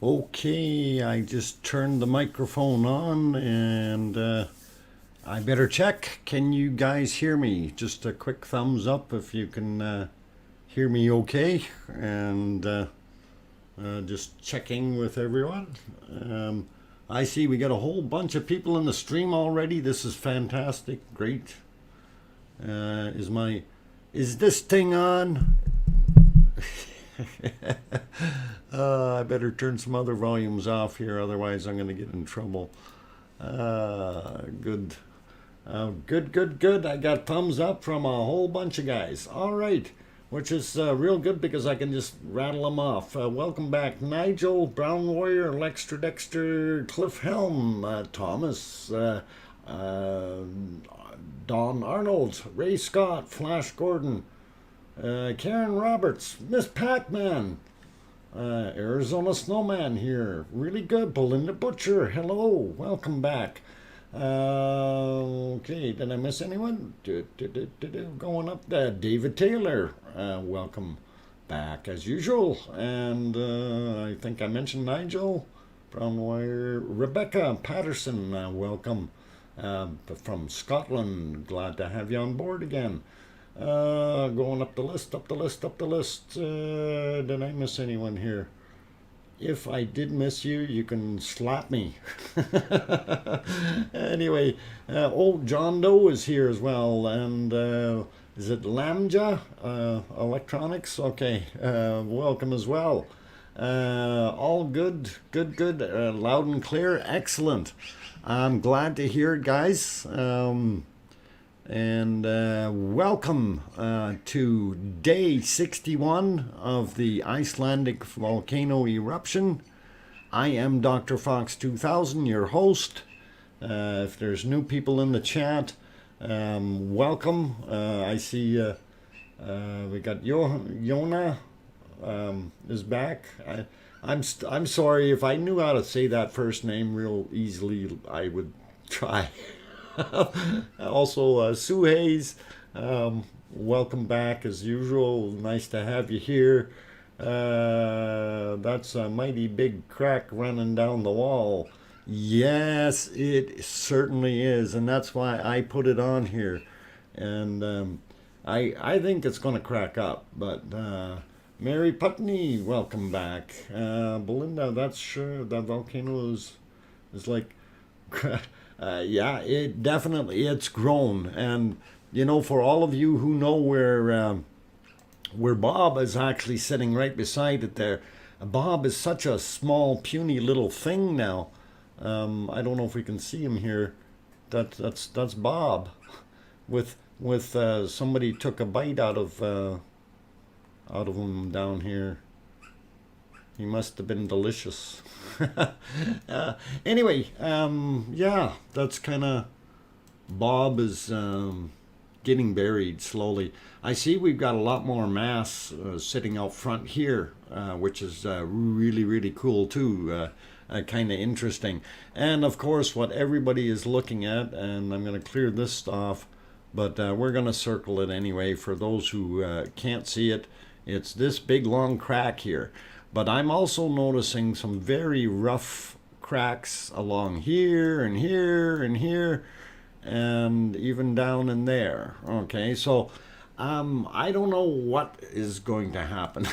Okay, I just turned the microphone on and I better check. Can you guys hear me? Just a quick thumbs up if you can hear me okay. And just checking with everyone. I see we got a whole bunch of people in the stream already. This is fantastic. Great. Is this thing on? I better turn some other volumes off here, otherwise I'm going to get in trouble. Good. Good. I got thumbs up from a whole bunch of guys. All right, which is real good because I can just rattle them off. Welcome back, Nigel, Brown Warrior, Lexter Dexter, Cliff Helm, Thomas, Don Arnold, Ray Scott, Flash Gordon, Karen Roberts, Miss Pac-Man, Arizona Snowman here. Really good. Belinda Butcher, hello. Welcome back. Okay, did I miss anyone? Going up there. David Taylor, welcome back as usual. And I think I mentioned Nigel, Brown Wire, Rebecca Patterson, welcome from Scotland. Glad to have you on board again. Going up the list. Did I miss anyone here? If I did miss you, you can slap me. Anyway, John Doe is here as well. And is it Lambja Electronics? Okay, welcome as well. All good. Loud and clear. Excellent. I'm glad to hear it, guys. And welcome to day 61 of the Icelandic volcano eruption. I am DrFox2000, your host. If there's new people in the chat, welcome. I see we got Yona is back. I'm sorry, if I knew how to say that first name real easily, I would try. Also, Sue Hayes, welcome back as usual. Nice to have you here. That's a mighty big crack running down the wall. Yes, it certainly is, and that's why I put it on here. And I think it's going to crack up. But Mary Putney, welcome back. Belinda, that's sure that volcano is like. Yeah, it's grown. And you know, for all of you who know where Bob is actually sitting right beside it there, Bob is such a small, puny little thing now. I don't know if we can see him here. That's Bob, with somebody took a bite out of him down here. He must have been delicious. Anyway, yeah, that's kind of Bob is getting buried slowly. I see we've got a lot more mass sitting out front here, which is really cool too. Kind of interesting. And of course, what everybody is looking at, and I'm going to clear this off, but we're going to circle it anyway for those who can't see it. It's this big long crack here. But I'm also noticing some very rough cracks along here and here and here and even down in there. Okay, so I don't know what is going to happen.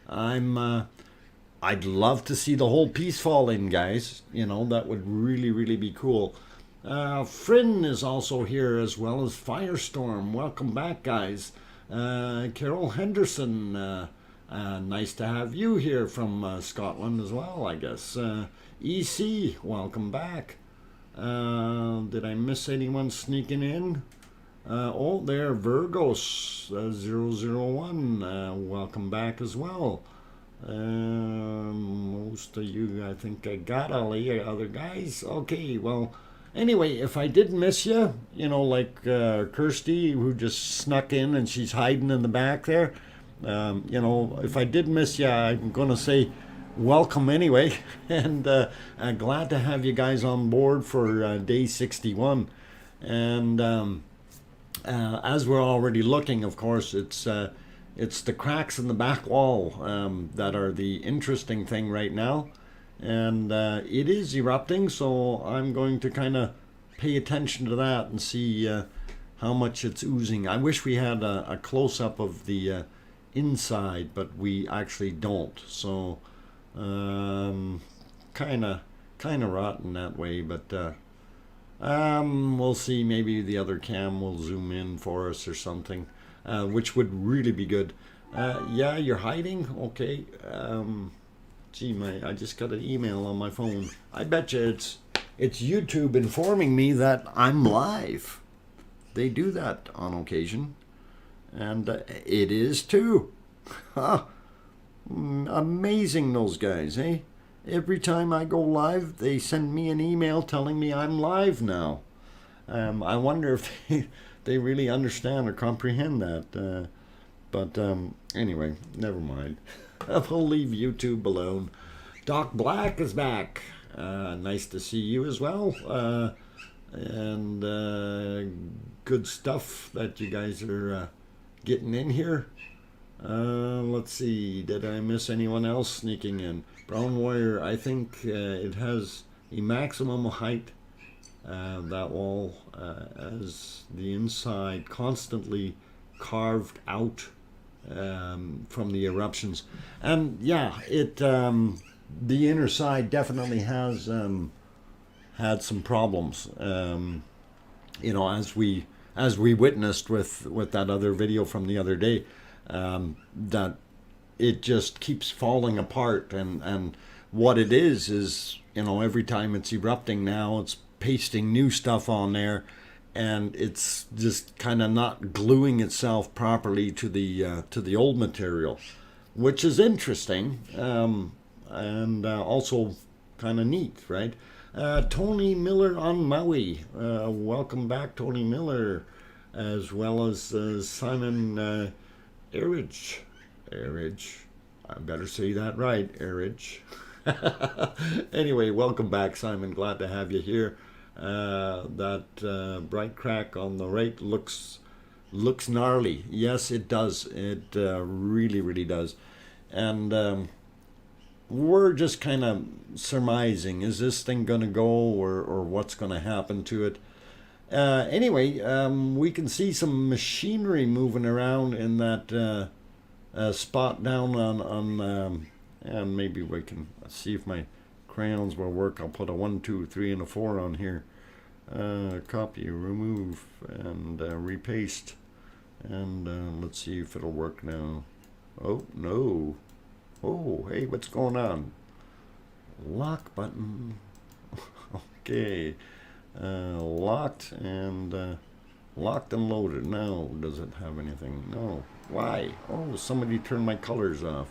I'd love to see the whole piece fall in, guys. You know, that would really be cool. Fryn is also here, as well as Firestorm. Welcome back, guys. Carol Henderson, nice to have you here from Scotland as well, I guess. EC, welcome back. Did I miss anyone sneaking in? Oh, there, Virgos 001, welcome back as well. Most of you, I think I got all the other guys. Okay, well, anyway, if I did miss you, you know, like Kirsty, who just snuck in and she's hiding in the back there. You know, if I did miss you, I'm going to say welcome anyway. And glad to have you guys on board for day 61. And as we're already looking, of course, it's it's the cracks in the back wall that are the interesting thing right now. And it is erupting, so I'm going to kind of pay attention to that and see how much it's oozing. I wish we had a close-up of the inside, but we actually don't. So kind of rotten that way, but we'll see. Maybe the other cam will zoom in for us or something, which would really be good. Yeah, you're hiding? Okay. Gee, I just got an email on my phone. I bet you it's YouTube informing me that I'm live. They do that on occasion. And it is too. Amazing, those guys, eh? Every time I go live, they send me an email telling me I'm live now. I wonder if they really understand or comprehend that. But anyway, never mind. We'll leave YouTube alone. Doc Black is back. Nice to see you as well. And good stuff that you guys are getting in here. Let's see, did I miss anyone else sneaking in? Brown Wire, I think it has a maximum height, that wall, as the inside constantly carved out from the eruptions. And yeah, it the inner side definitely has had some problems. You know, as we witnessed with that other video from the other day, that it just keeps falling apart, and what it is, you know, every time it's erupting now, it's pasting new stuff on there, and it's just kind of not gluing itself properly to the old material, which is interesting, and also kind of neat, right? Tony Miller on Maui, welcome back, Tony Miller, as well as Simon Erridge. I better say that right, Erridge. Anyway, welcome back, Simon. Glad to have you here. That bright crack on the right looks gnarly. Yes, it does. It really, really does. And we're just kind of surmising, is this thing going to go, or what's going to happen to it? Anyway, we can see some machinery moving around in that spot down on and maybe we can see if my crayons will work. I'll put a 1, 2, 3, and a 4 on here. Copy, remove, and repaste. And let's see if it'll work now. Oh, no. Oh, hey, what's going on? Lock button. Okay. Locked and loaded. Now, does it have anything? No. Why? Oh, somebody turned my colors off.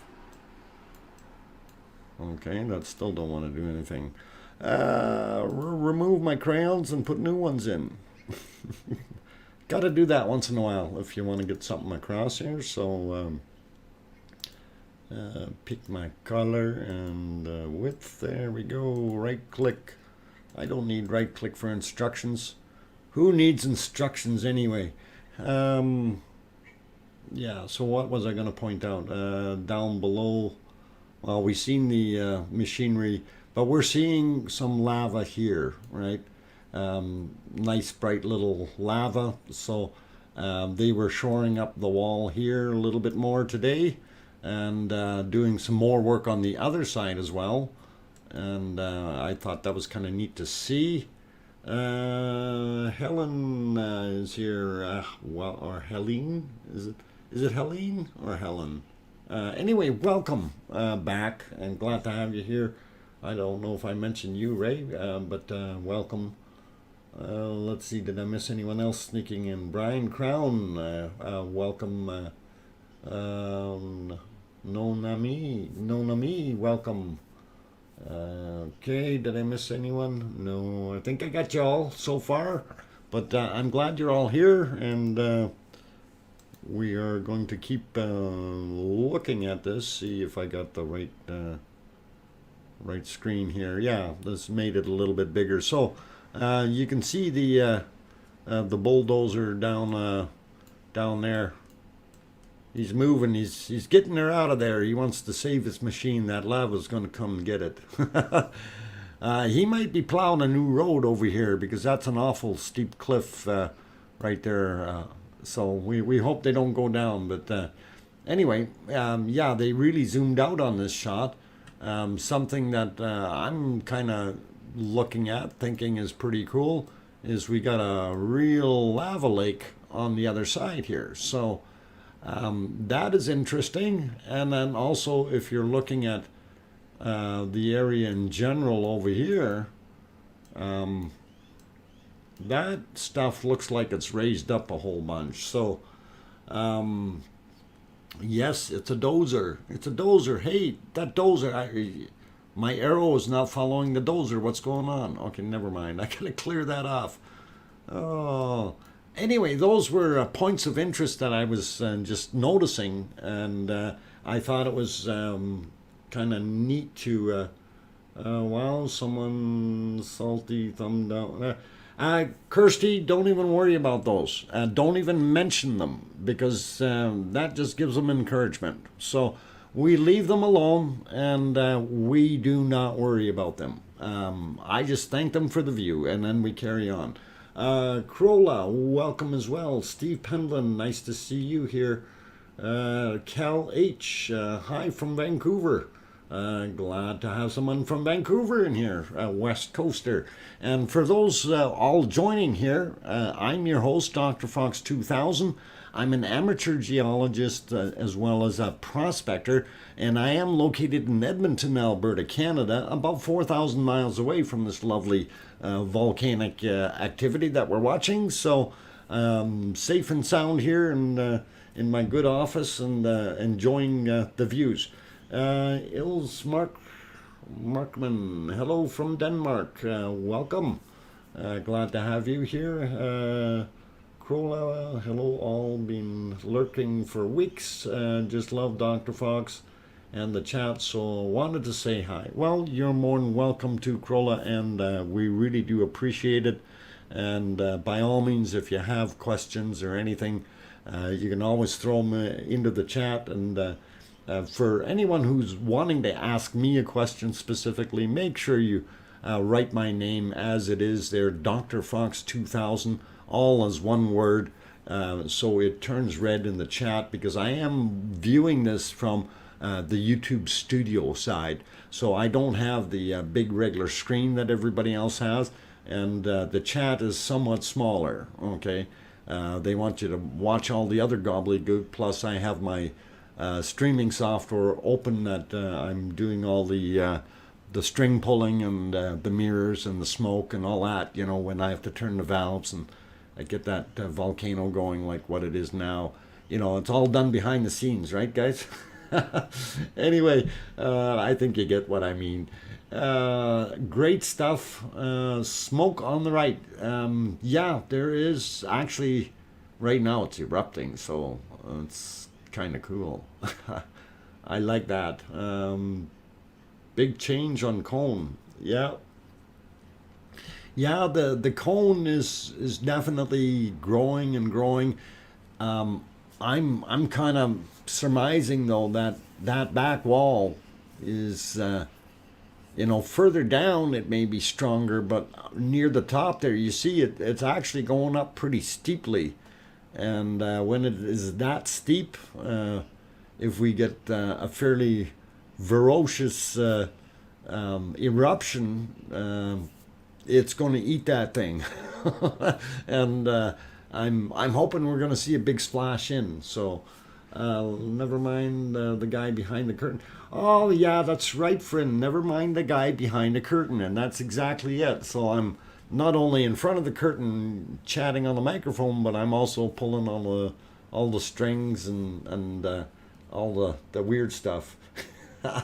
Okay, that still don't want to do anything. Remove my crayons and put new ones in. Got to do that once in a while if you want to get something across here. So pick my color and width. There we go. Right click. I don't need right click for instructions. Who needs instructions anyway? Yeah, so what was I going to point out? Down below, well, we've seen the machinery, but we're seeing some lava here, right? Nice bright little lava. So they were shoring up the wall here a little bit more today, and doing some more work on the other side as well. And I thought that was kind of neat to see. Helen is here, well, or Helene, is it Helene or Helen? Anyway, welcome back, and glad to have you here. I don't know if I mentioned you, Ray, but welcome. Let's see, did I miss anyone else sneaking in? Brian Crown, welcome. Nonami, welcome. Okay, did I miss anyone? No, I think I got you all so far, but I'm glad you're all here, and we are going to keep looking at this, see if I got the right screen here. Yeah, this made it a little bit bigger. So you can see the bulldozer down there. He's moving. He's getting her out of there. He wants to save his machine. That lava's going to come and get it. He might be plowing a new road over here because that's an awful steep cliff right there. So we hope they don't go down. But anyway, yeah, they really zoomed out on this shot. Something that I'm kind of looking at, thinking is pretty cool, is we got a real lava lake on the other side here. So that is interesting. And then also, if you're looking at the area in general over here, that stuff looks like it's raised up a whole bunch. So yes, it's a dozer. It's a dozer. Hey, that dozer. My arrow is not following the dozer. What's going on? Okay, never mind. I gotta clear that off. Oh. Anyway, those were points of interest that I was just noticing, and I thought it was kind of neat to. Wow, someone salty thumb down. Kirsty, don't even worry about those. Don't even mention them because that just gives them encouragement. So we leave them alone and we do not worry about them. I just thank them for the view and then we carry on. Crola, welcome as well. Steve Pendlin, nice to see you here. Cal H, hi from Vancouver. Glad to have someone from Vancouver in here, West Coaster. And for those all joining here, I'm your host, DrFox2000. I'm an amateur geologist as well as a prospector, and I am located in Edmonton, Alberta, Canada, about 4,000 miles away from this lovely volcanic activity that we're watching. So safe and sound here and in my good office and enjoying the views. Ils Markman, hello from Denmark. Welcome. Glad to have you here. Crola, hello all. Been lurking for weeks. Just love Dr. Fox and the chat, so wanted to say hi. Well, you're more than welcome to, Crola, and we really do appreciate it. And by all means, if you have questions or anything, you can always throw them into the chat. And for anyone who's wanting to ask me a question specifically, make sure you write my name as it is there, Dr. Fox 2000, all as one word, so it turns red in the chat, because I am viewing this from the YouTube studio side, so I don't have the big regular screen that everybody else has, and the chat is somewhat smaller, okay? They want you to watch all the other gobbledygook, plus I have my streaming software open that I'm doing all the string pulling and the mirrors and the smoke and all that, you know, when I have to turn the valves and I get that volcano going like what it is now. You know, it's all done behind the scenes, right, guys? Anyway, I think you get what I mean. Great stuff. Smoke on the right. Yeah, there is actually, right now it's erupting, so it's kind of cool. I like that. Big change on cone. Yeah. Yeah, the cone is definitely growing and growing. I'm kind of surmising though that back wall is you know, further down it may be stronger, but near the top there you see it's actually going up pretty steeply. And when it is that steep, if we get a fairly ferocious eruption, it's going to eat that thing. And I'm hoping we're going to see a big splash in. So never mind the guy behind the curtain. Oh yeah, that's right, friend. Never mind the guy behind the curtain, and that's exactly it. So I'm not only in front of the curtain chatting on the microphone, but I'm also pulling all the strings and all the weird stuff. Is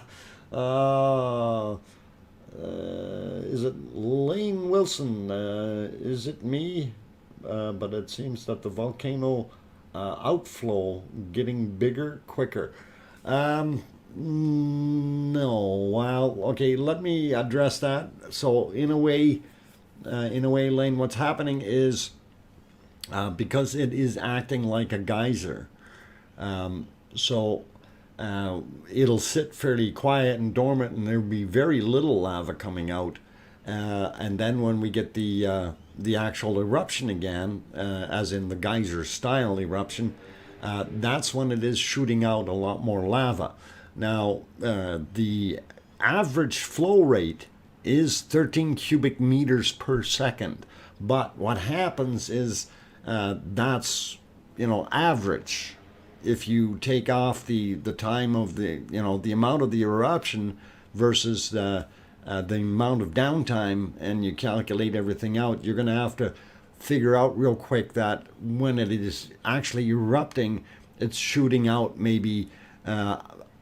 it Lane Wilson? Is it me? But it seems that the volcano outflow getting bigger quicker. No. Well, okay. Let me address that. So in a way, Lane, what's happening is because it is acting like a geyser. So it'll sit fairly quiet and dormant, and there'll be very little lava coming out. And then when we get the actual eruption again, as in the geyser style eruption, that's when it is shooting out a lot more lava. Now, the average flow rate is 13 cubic meters per second. But what happens is that's, average. If you take off the time of the amount of the eruption versus the amount of downtime, and you calculate everything out, you're going to have to figure out real quick that when it is actually erupting, it's shooting out maybe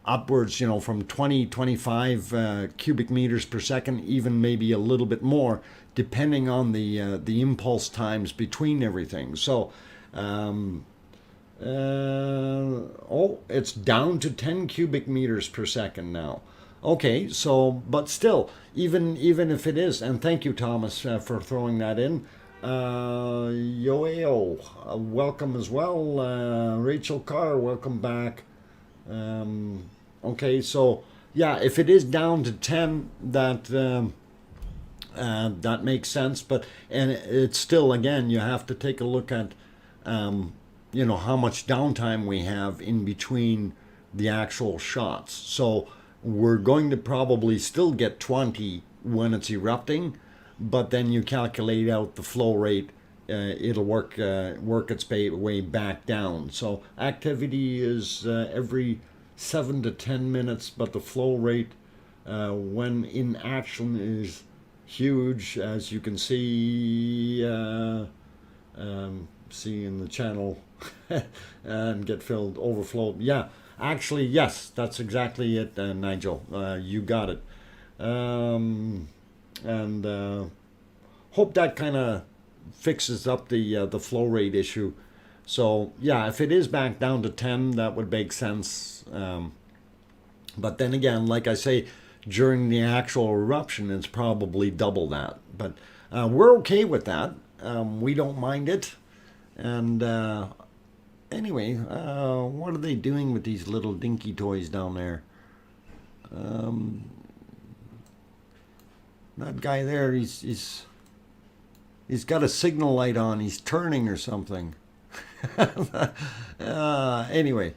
upwards, from 20, 25 cubic meters per second, even maybe a little bit more, depending on the impulse times between everything. So, it's down to 10 cubic meters per second now. Okay, so, but still, even if it is, and thank you, Thomas, for throwing that in. Yoeo, welcome as well. Rachel Carr, welcome back. Okay, so yeah, if it is down to 10, that makes sense. But and it's still, again, you have to take a look at how much downtime we have in between the actual shots. So we're going to probably still get 20 when it's erupting, but then you calculate out the flow rate. It'll work its way back down. So activity is every 7 to 10 minutes, but the flow rate when in action is huge, as you can see in the channel. And get filled, overflow. Yeah, actually, yes, that's exactly it, Nigel. You got it. And hope that kind of fixes up the flow rate issue. So yeah, if it is back down to 10, that would make sense. But then again, like I say, during the actual eruption, it's probably double that. But we're okay with that. We don't mind it. And anyway, what are they doing with these little dinky toys down there? That guy there, he's got a signal light on. He's turning or something. Anyway,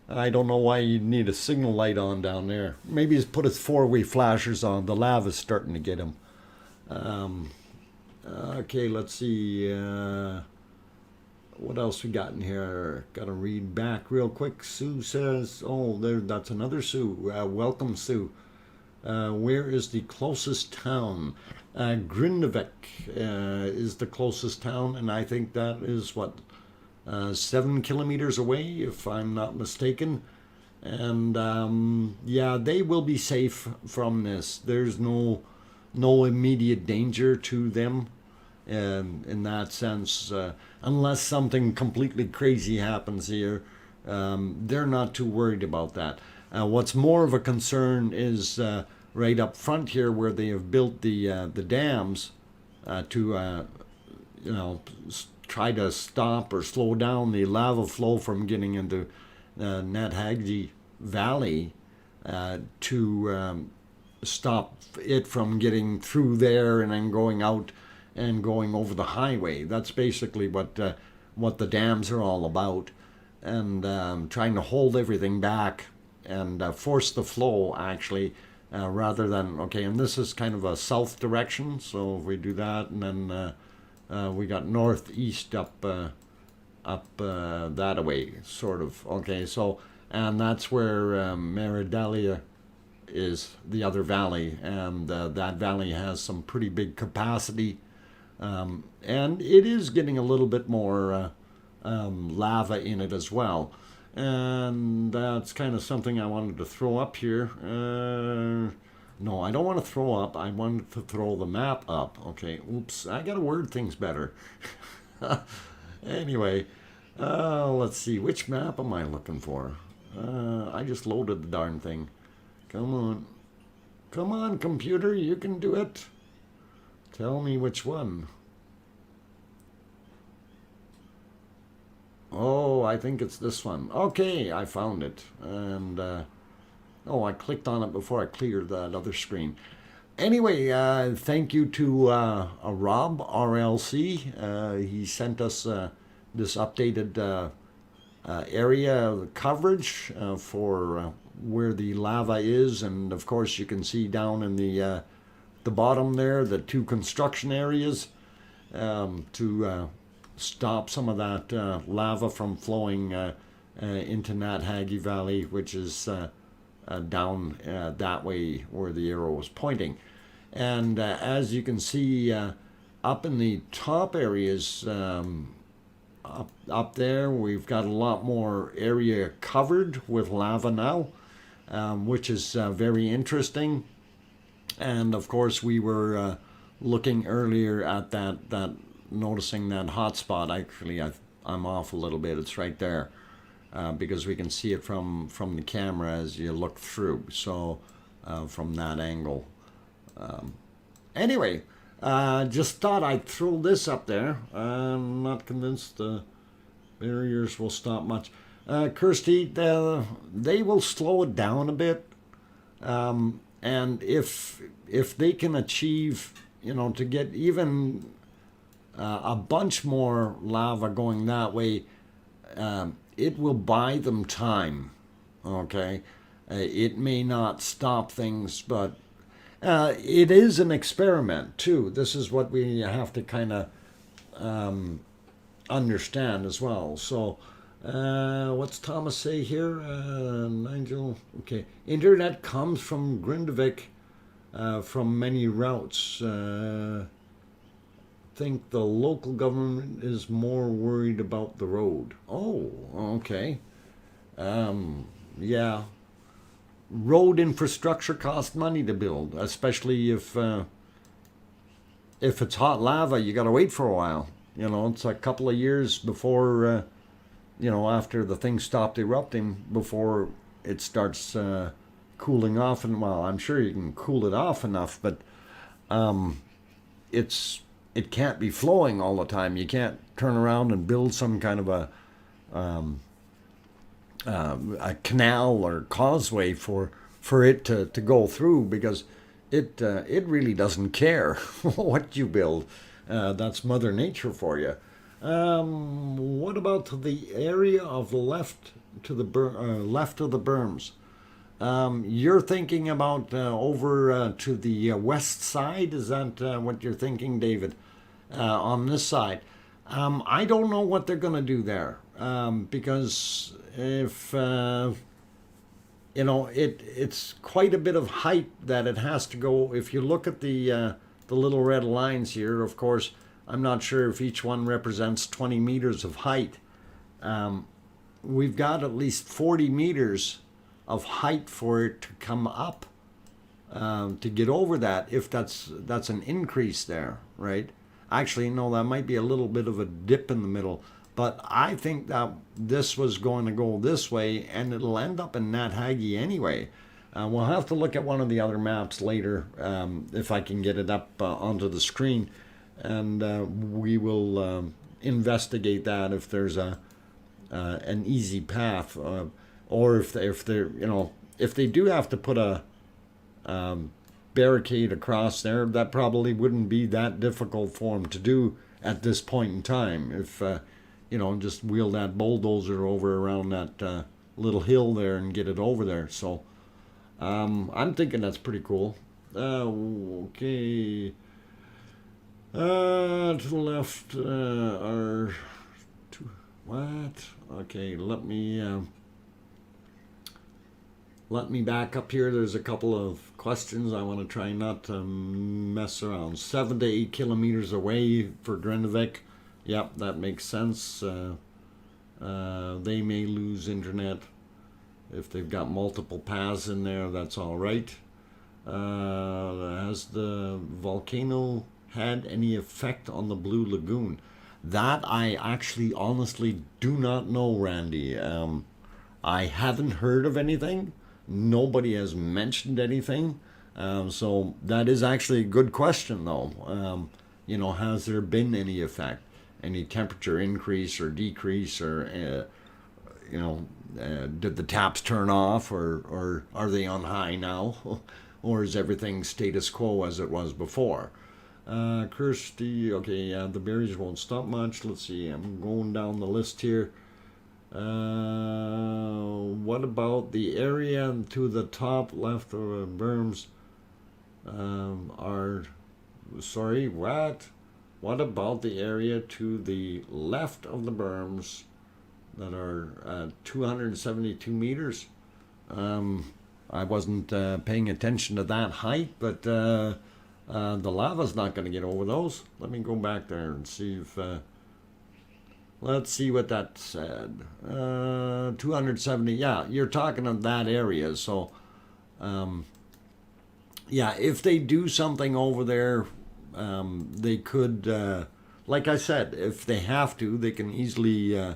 I don't know why you need a signal light on down there. Maybe he's put his four-way flashers on. The lava's starting to get him. Okay, let's see. What else we got in here? Got to read back real quick. Sue says, oh, that's another Sue. Welcome, Sue. Where is the closest town? Grindavik is the closest town, and I think that is, 7 kilometers away, if I'm not mistaken. And yeah, they will be safe from this. There's no immediate danger to them. In that sense, unless something completely crazy happens here, they're not too worried about that. What's more of a concern is right up front here, where they have built the dams to try to stop or slow down the lava flow from getting into Nathagdi Valley, to stop it from getting through there and then going out and going over the highway. That's basically what the dams are all about, and trying to hold everything back and force the flow, actually, rather than, okay, and this is kind of a south direction, so if we do that, and then we got northeast up that way, sort of. Okay, so, and that's where Meridalia is, the other valley, and that valley has some pretty big capacity. And it is getting a little bit more lava in it as well. And that's kind of something I wanted to throw up here. No, I don't want to throw up. I wanted to throw the map up. Okay, oops. I got to word things better. Anyway, let's see. Which map am I looking for? I just loaded the darn thing. Come on. Come on, computer. You can do it. Tell me which one. Oh, I think it's this one. Okay, I found it. And, oh, I clicked on it before I cleared that other screen. Anyway, thank you to Rob, RLC. He sent us this updated area coverage for where the lava is. And, of course, you can see down in the bottom there, the 2 construction areas to stop some of that lava from flowing into Nat Haggy Valley, which is down that way where the arrow was pointing. And as you can see up in the top areas up there, we've got a lot more area covered with lava now, which is very interesting. And of course we were looking earlier at that noticing that hot spot. Actually, I'm off a little bit. It's right there. Because we can see it from the camera as you look through, so from that angle. Anyway, just thought I'd throw this up there. I'm not convinced the barriers will stop much. Kirsty, they will slow it down a bit, and if they can achieve, to get even a bunch more lava going that way, it will buy them time, okay? It may not stop things, but it is an experiment, too. This is what we have to kind of understand as well. So, what's Thomas say here? Nigel, okay. Internet comes from Grindavik from many routes. Think the local government is more worried about the road. Oh, okay. Yeah. Road infrastructure costs money to build, especially if it's hot lava, you got to wait for a while. It's a couple of years before, after the thing stopped erupting, before it starts cooling off. And, well, I'm sure you can cool it off enough, but it can't be flowing all the time. You can't turn around and build some kind of a canal or causeway for it to go through, because it really doesn't care what you build. That's Mother Nature for you. What about the area of the left to the left of the berms? You're thinking about over to the west side? Is that what you're thinking, David? On this side, I don't know what they're going to do there, because if it's quite a bit of height that it has to go. If you look at the little red lines here, of course, I'm not sure if each one represents 20 meters of height. We've got at least 40 meters of height for it to come up to get over that, if that's an increase there, right? Actually, no, that might be a little bit of a dip in the middle, but I think that this was going to go this way, and it'll end up in Nat Haggy anyway. We'll have to look at one of the other maps later, if I can get it up onto the screen, and we will investigate that if there's an easy path, or if they do have to put a barricade across there, that probably wouldn't be that difficult for them to do at this point in time. If just wheel that bulldozer over around that little hill there and get it over there. So I'm thinking that's pretty cool. Okay. To the left are what? Okay, let me back up here. There's a couple of questions. I want to try not to mess around. 7 to 8 kilometers away for Grindavik. Yep, that makes sense. They may lose internet. If they've got multiple paths in there, that's all right. Has the volcano had any effect on the Blue Lagoon? That I actually honestly do not know, Randy. I haven't heard of anything. Nobody has mentioned anything. So that is actually a good question, though. Has there been any effect? Any temperature increase or decrease, or you know, did the taps turn off, or are they on high now? Or is everything status quo as it was before? Kirsty, okay, yeah, the berries won't stop much. Let's see, I'm going down the list here. What about the area to the top left of the berms? Sorry, what? What about the area to the left of the berms that are 272 meters? I wasn't paying attention to that height, but the lava's not going to get over those. Let me go back there and see if... let's see what that said. 270, yeah, you're talking of that area, so... yeah, if they do something over there, they could... like I said, if they have to, they can easily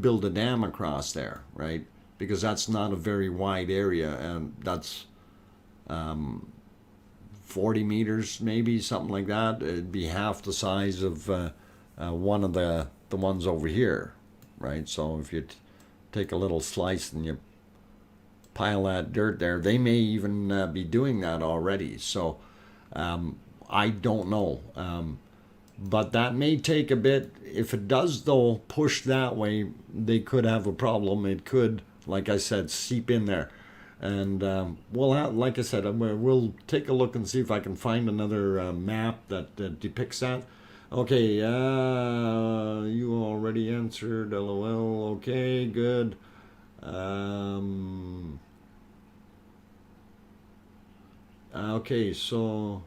build a dam across there, right? Because that's not a very wide area, and that's 40 meters, maybe, something like that. It'd be half the size of one of the ones over here, right? So if you take a little slice and you pile that dirt there, they may even be doing that already. So I don't know. But that may take a bit. If it does, though, push that way, they could have a problem. It could, like I said, seep in there. And we'll have, like I said, we'll take a look and see if I can find another map that depicts that. Okay, you already answered, LOL. Okay, good. Okay, so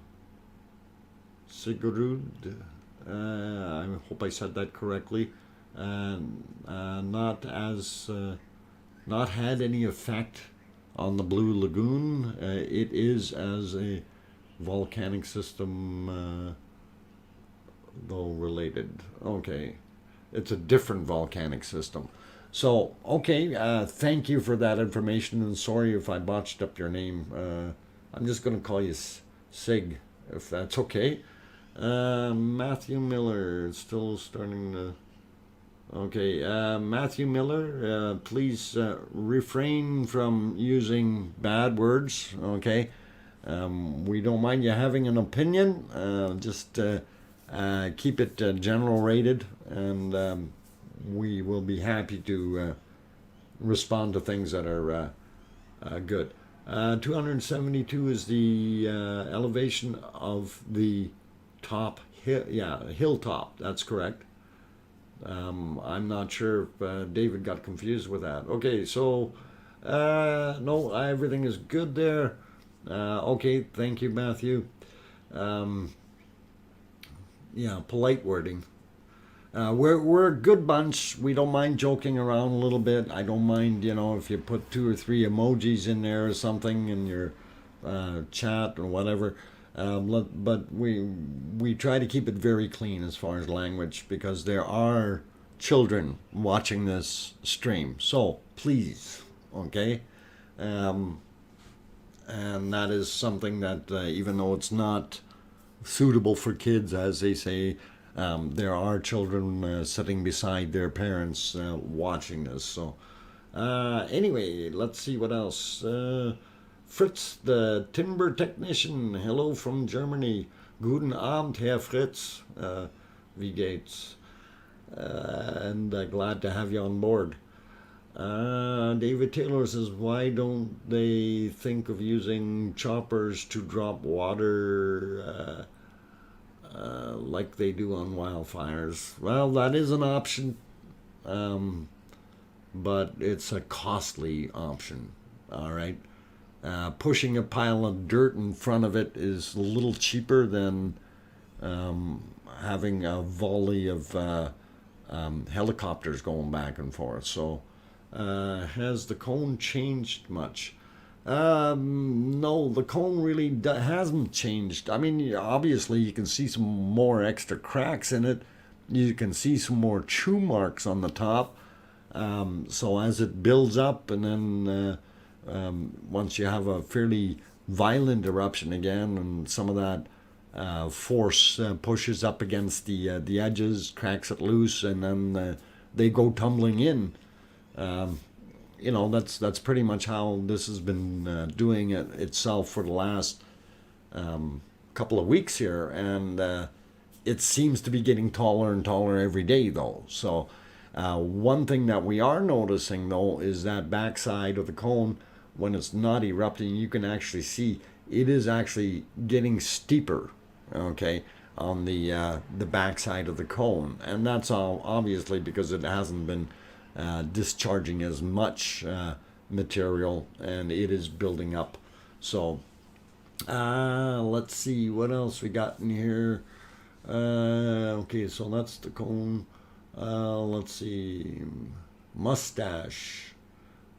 Sigurd, I hope I said that correctly. Not had any effect on the Blue Lagoon. It is as a volcanic system, though related. Okay, it's a different volcanic system. So, okay, thank you for that information, and sorry if I botched up your name. I'm just going to call you Sig, if that's okay. Matthew Miller, still starting to... Okay, Matthew Miller, please refrain from using bad words, okay? We don't mind you having an opinion, just keep it general rated, and we will be happy to respond to things that are good. 272 is the elevation of the top hill, hilltop, that's correct. I'm not sure if David got confused with that. Okay, so no, everything is good there. Okay, thank you, Matthew. Yeah, polite wording. We're a good bunch. We don't mind joking around a little bit. I don't mind, if you put 2 or 3 emojis in there or something in your chat or whatever. But we try to keep it very clean as far as language, because there are children watching this stream. So please, okay? And that is something that even though it's not suitable for kids, as they say, there are children sitting beside their parents watching this. So anyway, let's see what else. Fritz, the timber technician, hello from Germany. Guten Abend, Herr Fritz. Wie geht's? And glad to have you on board. David Taylor says, why don't they think of using choppers to drop water like they do on wildfires? Well, that is an option, but it's a costly option, all right? Pushing a pile of dirt in front of it is a little cheaper than having a volley of helicopters going back and forth. So has the cone changed much? No, the cone really hasn't changed. I mean, obviously you can see some more extra cracks in it. You can see some more chew marks on the top. So as it builds up, and then once you have a fairly violent eruption again, and some of that force pushes up against the edges, cracks it loose, and then they go tumbling in. You know, that's pretty much how this has been doing it itself for the last couple of weeks here, and it seems to be getting taller and taller every day, though. So one thing that we are noticing, though, is that backside of the cone, when it's not erupting, you can actually see it is actually getting steeper, okay, on the backside of the cone, and that's all obviously because it hasn't been discharging as much material, and it is building up. So let's see what else we got in here. Okay, so that's the cone. Let's see, mustache.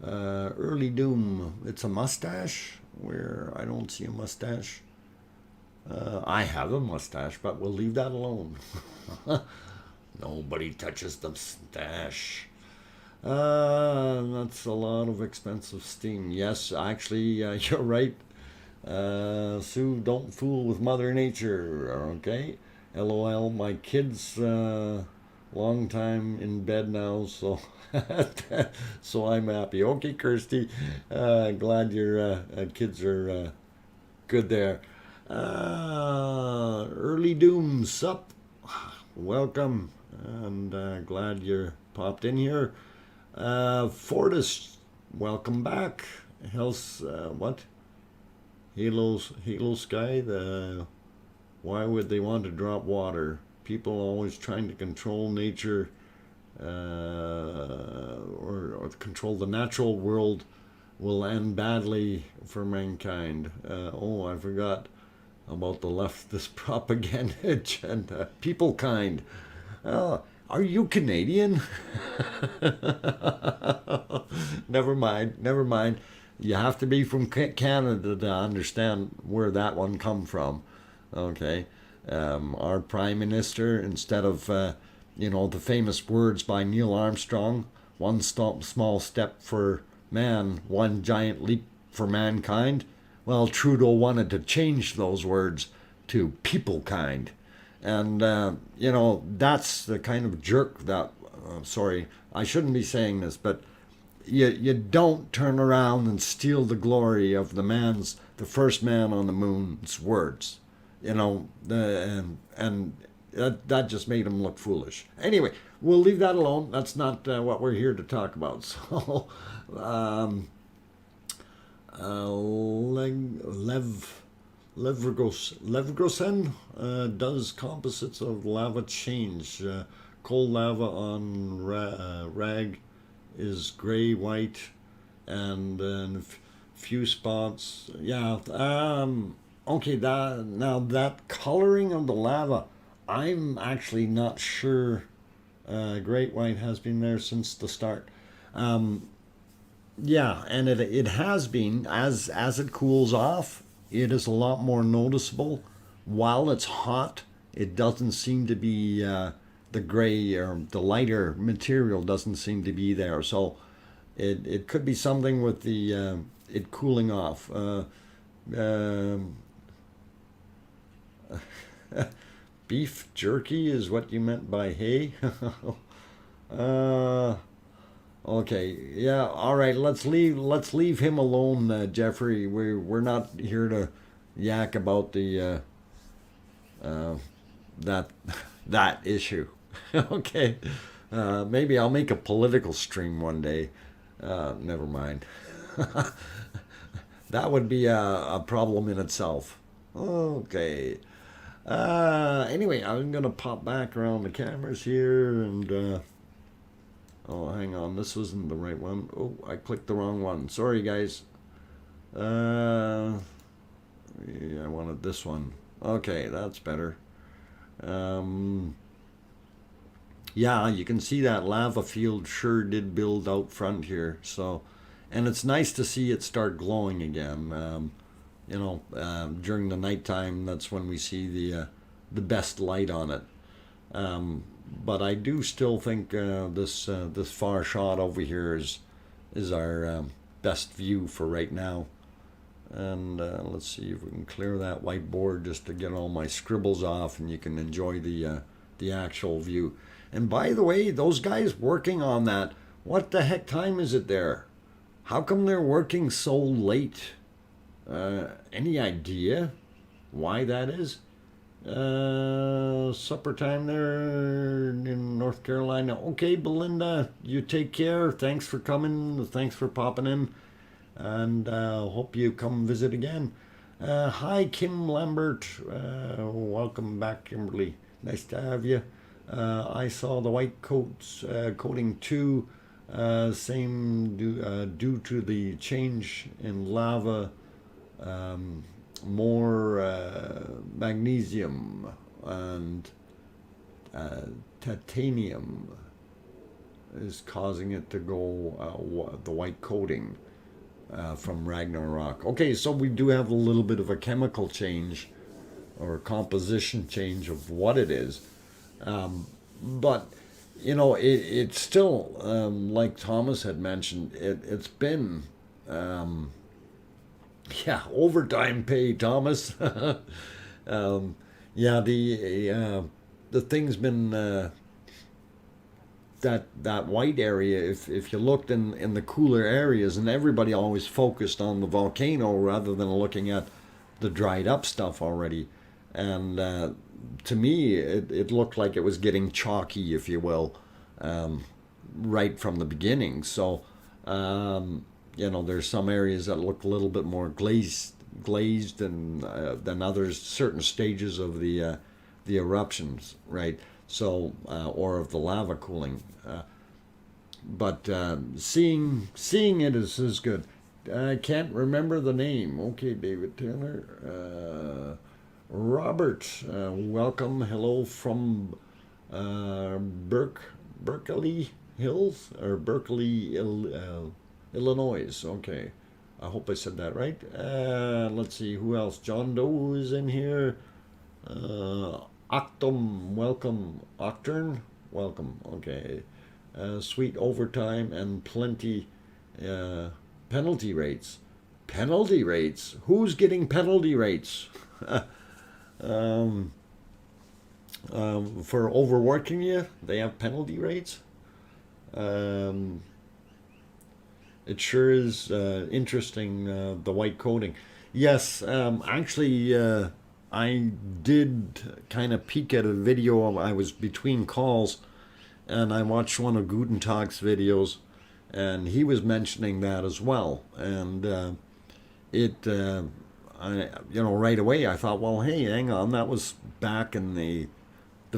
Early doom. It's a mustache where I don't see a mustache. I have a mustache, but we'll leave that alone. Nobody touches the mustache. That's a lot of expensive steam. Yes, actually, you're right. Sue, don't fool with Mother Nature, okay? LOL, my kid's long time in bed now, so so I'm happy. Okay, Kirsty, glad your kids are good there. Early Doom, sup? Welcome, and glad you're popped in here. Fortis, welcome back. Hell's, what? Halo Sky, why would they want to drop water? People always trying to control nature or control the natural world will end badly for mankind. Oh, I forgot about the leftist propaganda agenda. People kind. Are you Canadian? Never mind. You have to be from Canada to understand where that one come from. Okay. Our Prime Minister, instead of, the famous words by Neil Armstrong, one small step for man, one giant leap for mankind, well, Trudeau wanted to change those words to people kind. And, that's the kind of jerk that, sorry, I shouldn't be saying this, but you don't turn around and steal the glory of the first man on the moon's words. And that just made him look foolish. Anyway, we'll leave that alone. That's not what we're here to talk about. So, Levergosen does composites of lava change. Cold lava on rag is gray, white, and few spots. Yeah. Okay. That coloring of the lava, I'm actually not sure. Great white has been there since the start. Yeah, and it has been as it cools off. It is a lot more noticeable. While it's hot, it doesn't seem to be the gray or the lighter material doesn't seem to be there. So it could be something with the it cooling off. Beef jerky is what you meant by hay. Okay, yeah, all right. Let's leave him alone, Jeffrey. We're not here to yak about the that issue. Okay, maybe I'll make a political stream one day. Never mind. That would be a problem in itself. Okay. Anyway, I'm gonna pop back around the cameras here and. Oh, hang on. This wasn't the right one. Oh, I clicked the wrong one. Sorry, guys. Yeah, I wanted this one. Okay, that's better. Yeah, you can see that lava field sure did build out front here. So, and it's nice to see it start glowing again. During the nighttime, that's when we see the best light on it. But I do still think this far shot over here is our best view for right now. And let's see if we can clear that whiteboard just to get all my scribbles off, and you can enjoy the actual view. And by the way, those guys working on that What the heck time is it there? How come they're working so late? Any idea why that is? Supper time there in North Carolina. Okay, Belinda, you take care. Thanks for coming. Thanks for popping in. And hope you come visit again. Hi, Kim Lambert. Welcome back, Kimberly. Nice to have you. I saw the white coats coating too. Same due to the change in lava, more magnesium and titanium is causing it to go the white coating from Ragnarok. Okay, so we do have a little bit of a chemical change or a composition change of what it is. But you know, it's still like Thomas had mentioned. It's been yeah, overtime pay, Thomas. Yeah, the thing's been that white area. If you looked in the cooler areas, and everybody always focused on the volcano rather than looking at the dried up stuff already, and to me, it looked like it was getting chalky, if you will, right from the beginning. So, you know, there's some areas that look a little bit more glazed than others. Certain stages of the eruptions, right? So, or of the lava cooling. But seeing it is good. I can't remember the name. Okay, David Taylor. Robert, welcome. Hello from Berkeley Hills or Berkeley, Illinois. Okay, I hope I said that right. Let's see who else. John Doe is in here. Octum, welcome. Octern, welcome. Okay, sweet overtime and plenty penalty rates. Penalty rates? Who's getting penalty rates? For overworking you, they have penalty rates. It sure is interesting, the white coating. Yes, actually, I did kind of peek at a video. I was between calls, and I watched one of Gutentag's videos, and he was mentioning that as well. And you know, right away I thought, well, hey, hang on, that was back in the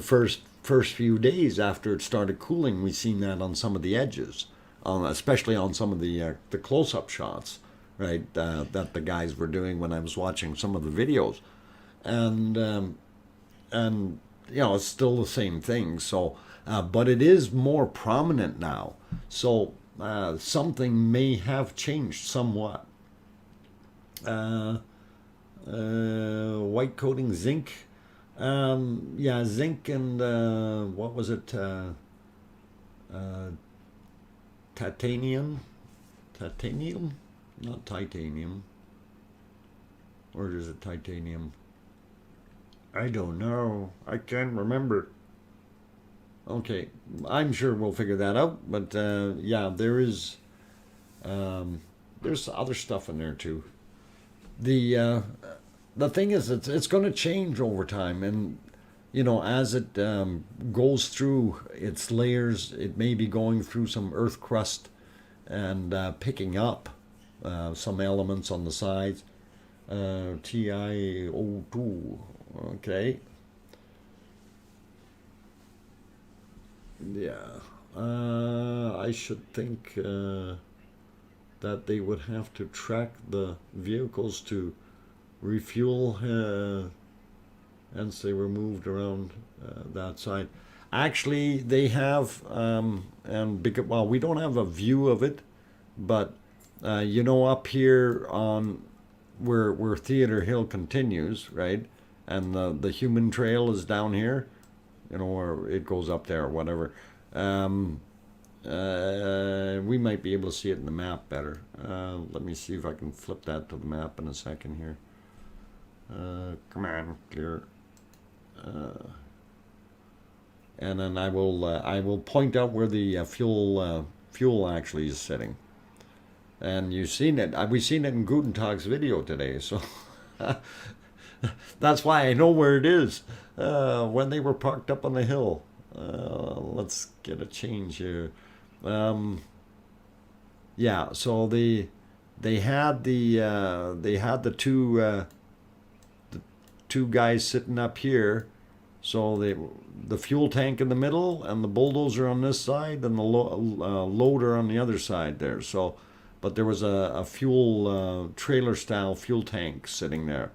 first few days after it started cooling. We seen that on some of the edges, especially on some of the close-up shots, right? That the guys were doing when I was watching some of the videos, and you know, it's still the same thing. So, but it is more prominent now. So something may have changed somewhat. White coating, zinc. Yeah, zinc and what was it? Titanium? Titanium? Not titanium. Or is it titanium? I don't know. I can't remember. Okay, I'm sure we'll figure that out. But yeah, there's other stuff in there too. The thing is, it's going to change over time, and you know, as it goes through its layers, it may be going through some earth crust and picking up some elements on the sides. TiO2, okay. Yeah, I should think that they would have to track the vehicles to refuel and they were moved around that side. Actually, they have, and because, well, we don't have a view of it, but you know, up here on where Theater Hill continues, right, and the human trail is down here, you know, or it goes up there or whatever. We might be able to see it in the map better. Let me see if I can flip that to the map in a second here. Come on, clear. And then I will point out where the fuel fuel actually is sitting. And you've seen it. We've seen it in Gutentag's video today. So that's why I know where it is. When they were parked up on the hill. Let's get a change here. Um, yeah. So they had the two guys sitting up here. So the fuel tank in the middle, and the bulldozer on this side, and the loader on the other side there. So, but there was a fuel trailer style fuel tank sitting there.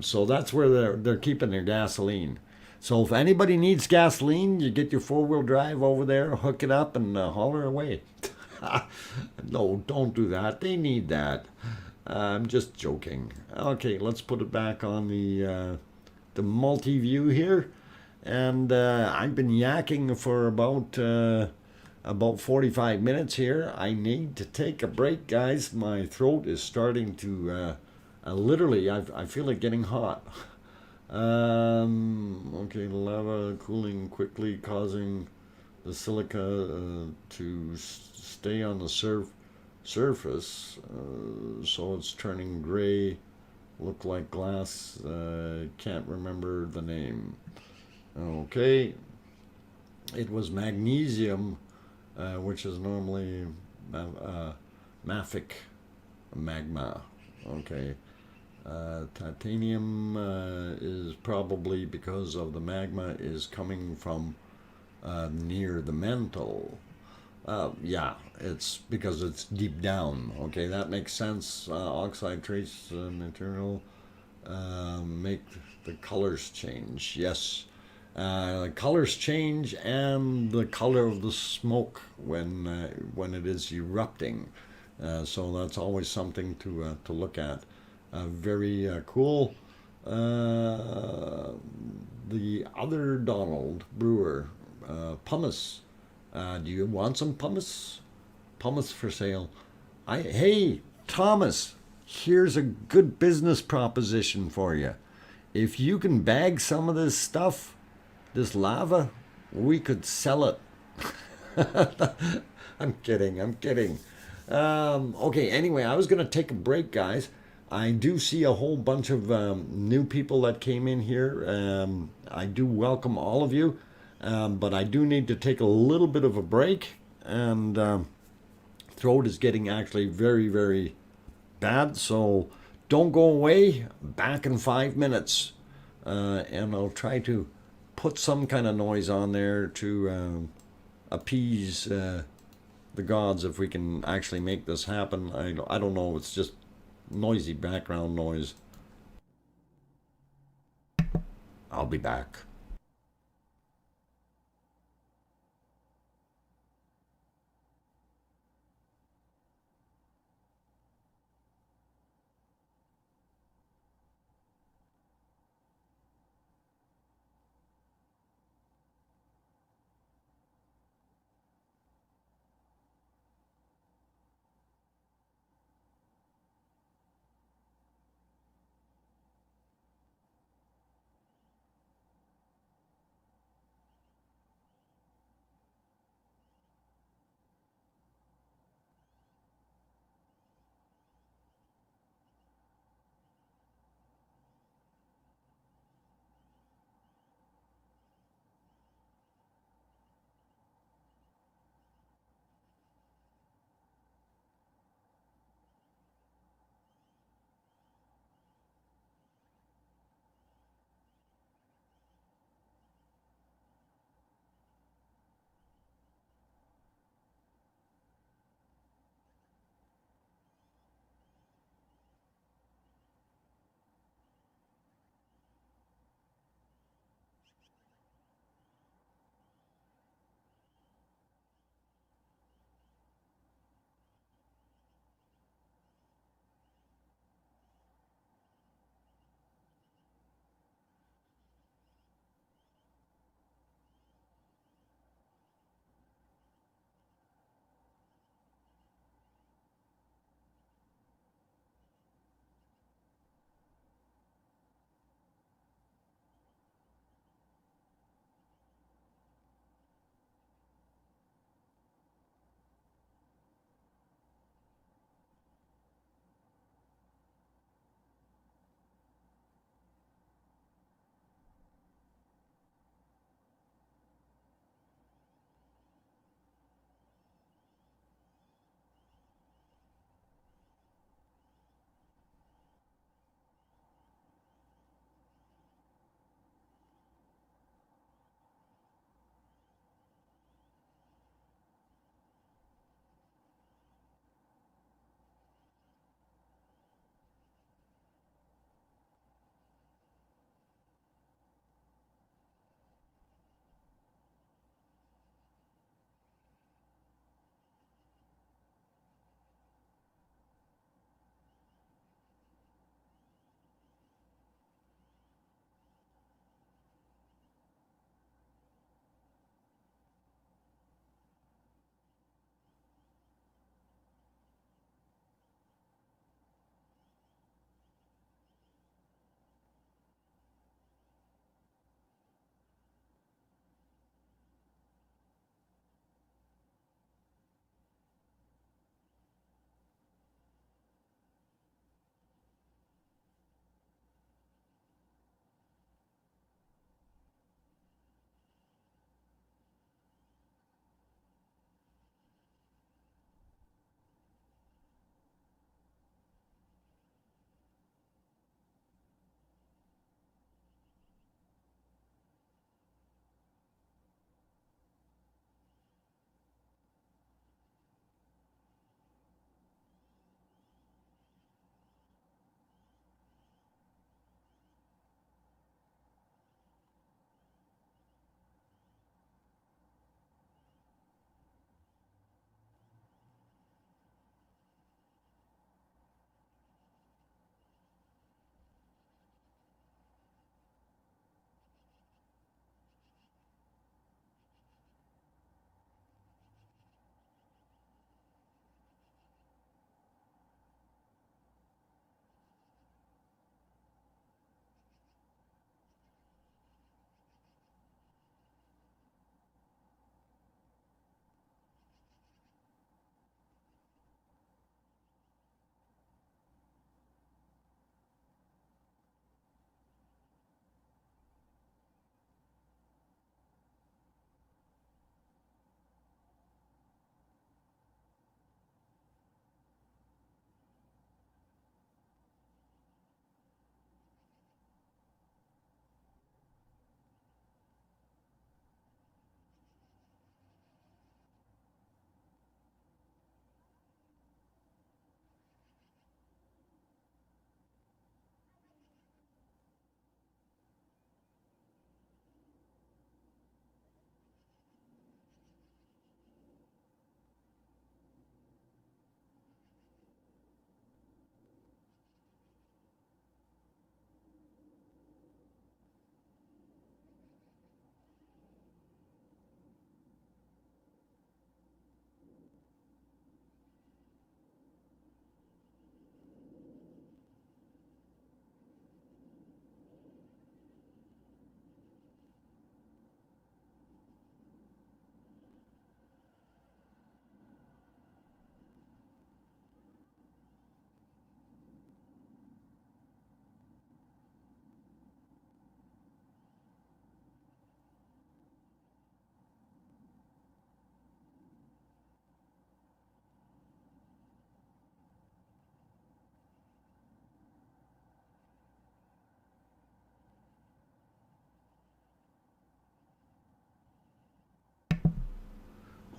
So that's where they're keeping their gasoline. So if anybody needs gasoline, you get your 4-wheel drive over there, hook it up, and holler away. No, don't do that. They need that. I'm just joking. Okay, let's put it back on the multi-view here, and I've been yakking for about 45 minutes here. I need to take a break, guys. My throat is starting to literally, I feel it getting hot. Okay, lava cooling quickly, causing the silica to stay on the surface, so it's turning gray, look like glass. Can't remember the name. Okay, it was magnesium, which is normally mafic magma. Okay. Titanium is probably because of the magma is coming from near the mantle. Yeah, it's because it's deep down. Okay, that makes sense. Oxide trace material make the colors change. Yes, colors change, and the color of the smoke when it is erupting. So that's always something to look at. Very cool. The other Donald Brewer, pumice. Do you want some pumice? Pumice for sale. Hey, Thomas, here's a good business proposition for you. If you can bag some of this stuff, this lava, we could sell it. I'm kidding. I'm kidding. Okay, anyway, I was going to take a break, guys. I do see a whole bunch of new people that came in here. I do welcome all of you, but I do need to take a little bit of a break, and throat is getting actually very, very bad. So don't go away. Back in 5 minutes, and I'll try to put some kind of noise on there to appease the gods if we can actually make this happen. I don't know. It's just noisy background noise. I'll be back.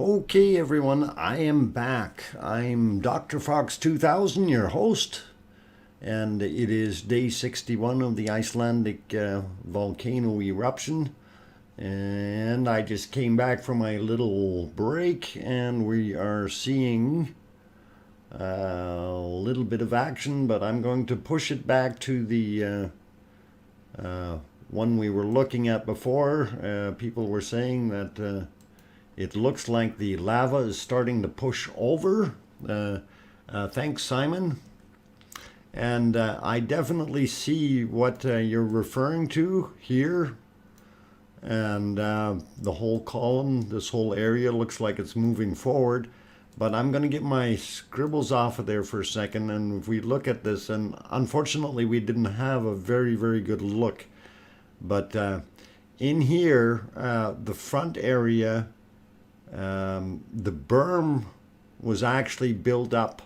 Okay, everyone, I am back. I'm DrFox2000, your host, and it is day 61 of the Icelandic volcano eruption. And I just came back from my little break, and we are seeing a little bit of action, but I'm going to push it back to the one we were looking at before. People were saying that it looks like the lava is starting to push over. Thanks, Simon. And I definitely see what you're referring to here. And the whole column, this whole area looks like it's moving forward. But I'm going to get my scribbles off of there for a second. And if we look at this, and unfortunately we didn't have a very, very good look. But in here, the front area, the berm was actually built up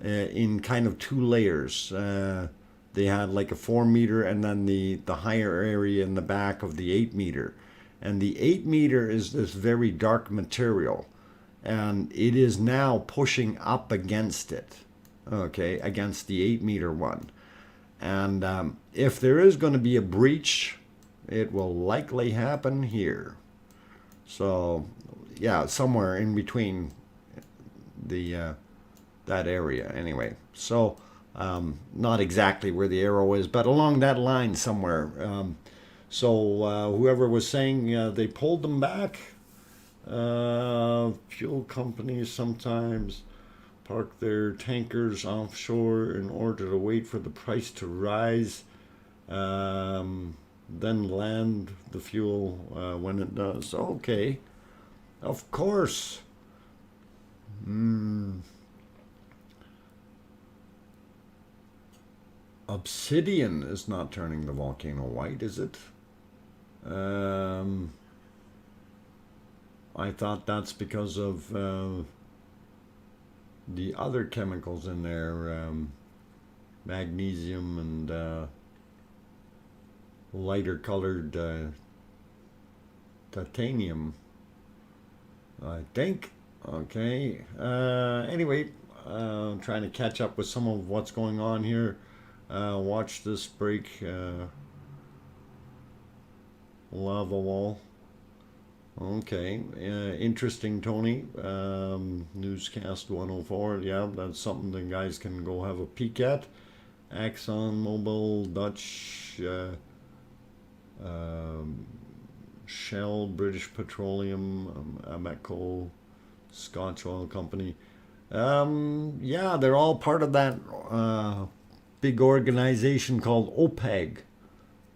in kind of two layers. They had like a 4 meter and then the higher area in the back of the 8 meter. And the 8 meter is this very dark material. And it is now pushing up against it, okay, against the 8 meter one. And if there is going to be a breach, it will likely happen here. So, yeah, somewhere in between the that area anyway. So, not exactly where the arrow is, but along that line somewhere. So whoever was saying they pulled them back, fuel companies sometimes park their tankers offshore in order to wait for the price to rise, then land the fuel when it does. Okay, of course. Obsidian is not turning the volcano white, is it? I thought that's because of the other chemicals in there, magnesium and lighter colored titanium, I think. Okay. Anyway, trying to catch up with some of what's going on here. Watch this break. Lava wall. Okay. Interesting, Tony. Newscast 104. Yeah, that's something the guys can go have a peek at. Exxon Mobil, Dutch, Shell, British Petroleum, Ameco, Scotch Oil Company. Yeah, they're all part of that big organization called OPEC,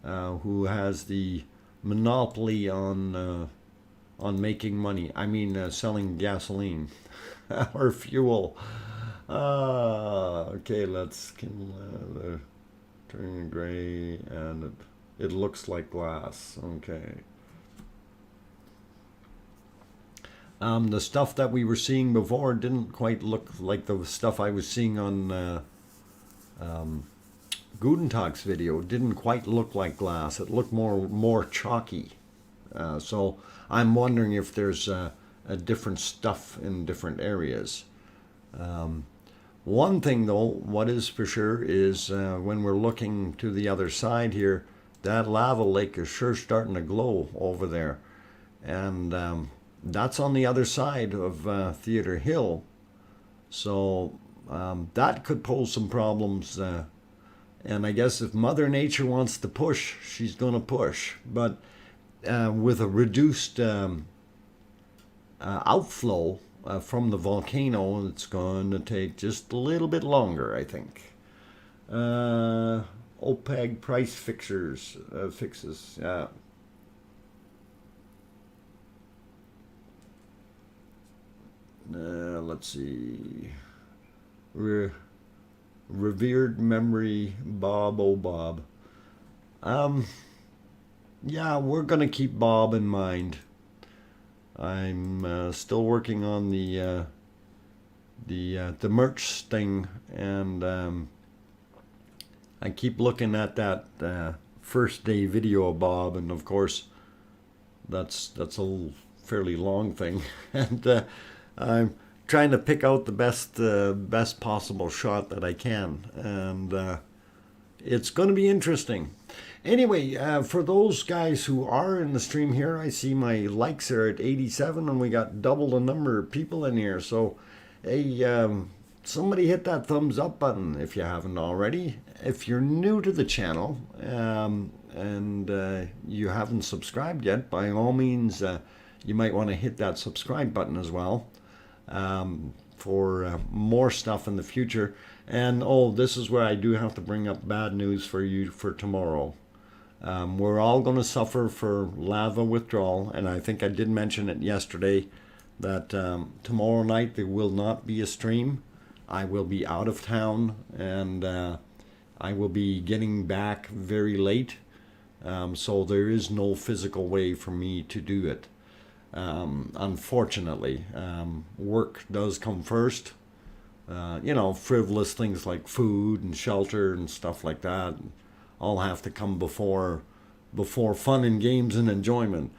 who has the monopoly on making money. I mean, selling gasoline or fuel. Okay, let's turn gray, and it looks like glass. Okay. The stuff that we were seeing before didn't quite look like the stuff I was seeing on Gudentag's video. It didn't quite look like glass. It looked more chalky. So I'm wondering if there's a different stuff in different areas. One thing though, what is for sure is when we're looking to the other side here, that lava lake is sure starting to glow over there. And that's on the other side of Theater Hill. So that could pose some problems. And I guess if Mother Nature wants to push, she's going to push. But with a reduced outflow from the volcano, it's going to take just a little bit longer, I think. OPEC price fixes. Yeah. Let's see. Revered memory, Bob, oh Bob. Yeah, we're gonna keep Bob in mind. I'm still working on the merch thing, and I keep looking at that first day video of Bob, and of course, that's a fairly long thing, and I'm trying to pick out the best possible shot that I can, and it's going to be interesting. Anyway, for those guys who are in the stream here, I see my likes are at 87, and we got double the number of people in here. So, hey, somebody hit that thumbs up button if you haven't already. If you're new to the channel and you haven't subscribed yet, by all means, you might want to hit that subscribe button as well for more stuff in the future. And oh, this is where I do have to bring up bad news for you for tomorrow. We're all going to suffer for lava withdrawal, and I think I did mention it yesterday that tomorrow night there will not be a stream. I will be out of town, and I will be getting back very late, so there is no physical way for me to do it. Unfortunately, work does come first. Frivolous things like food and shelter and stuff like that all have to come before fun and games and enjoyment.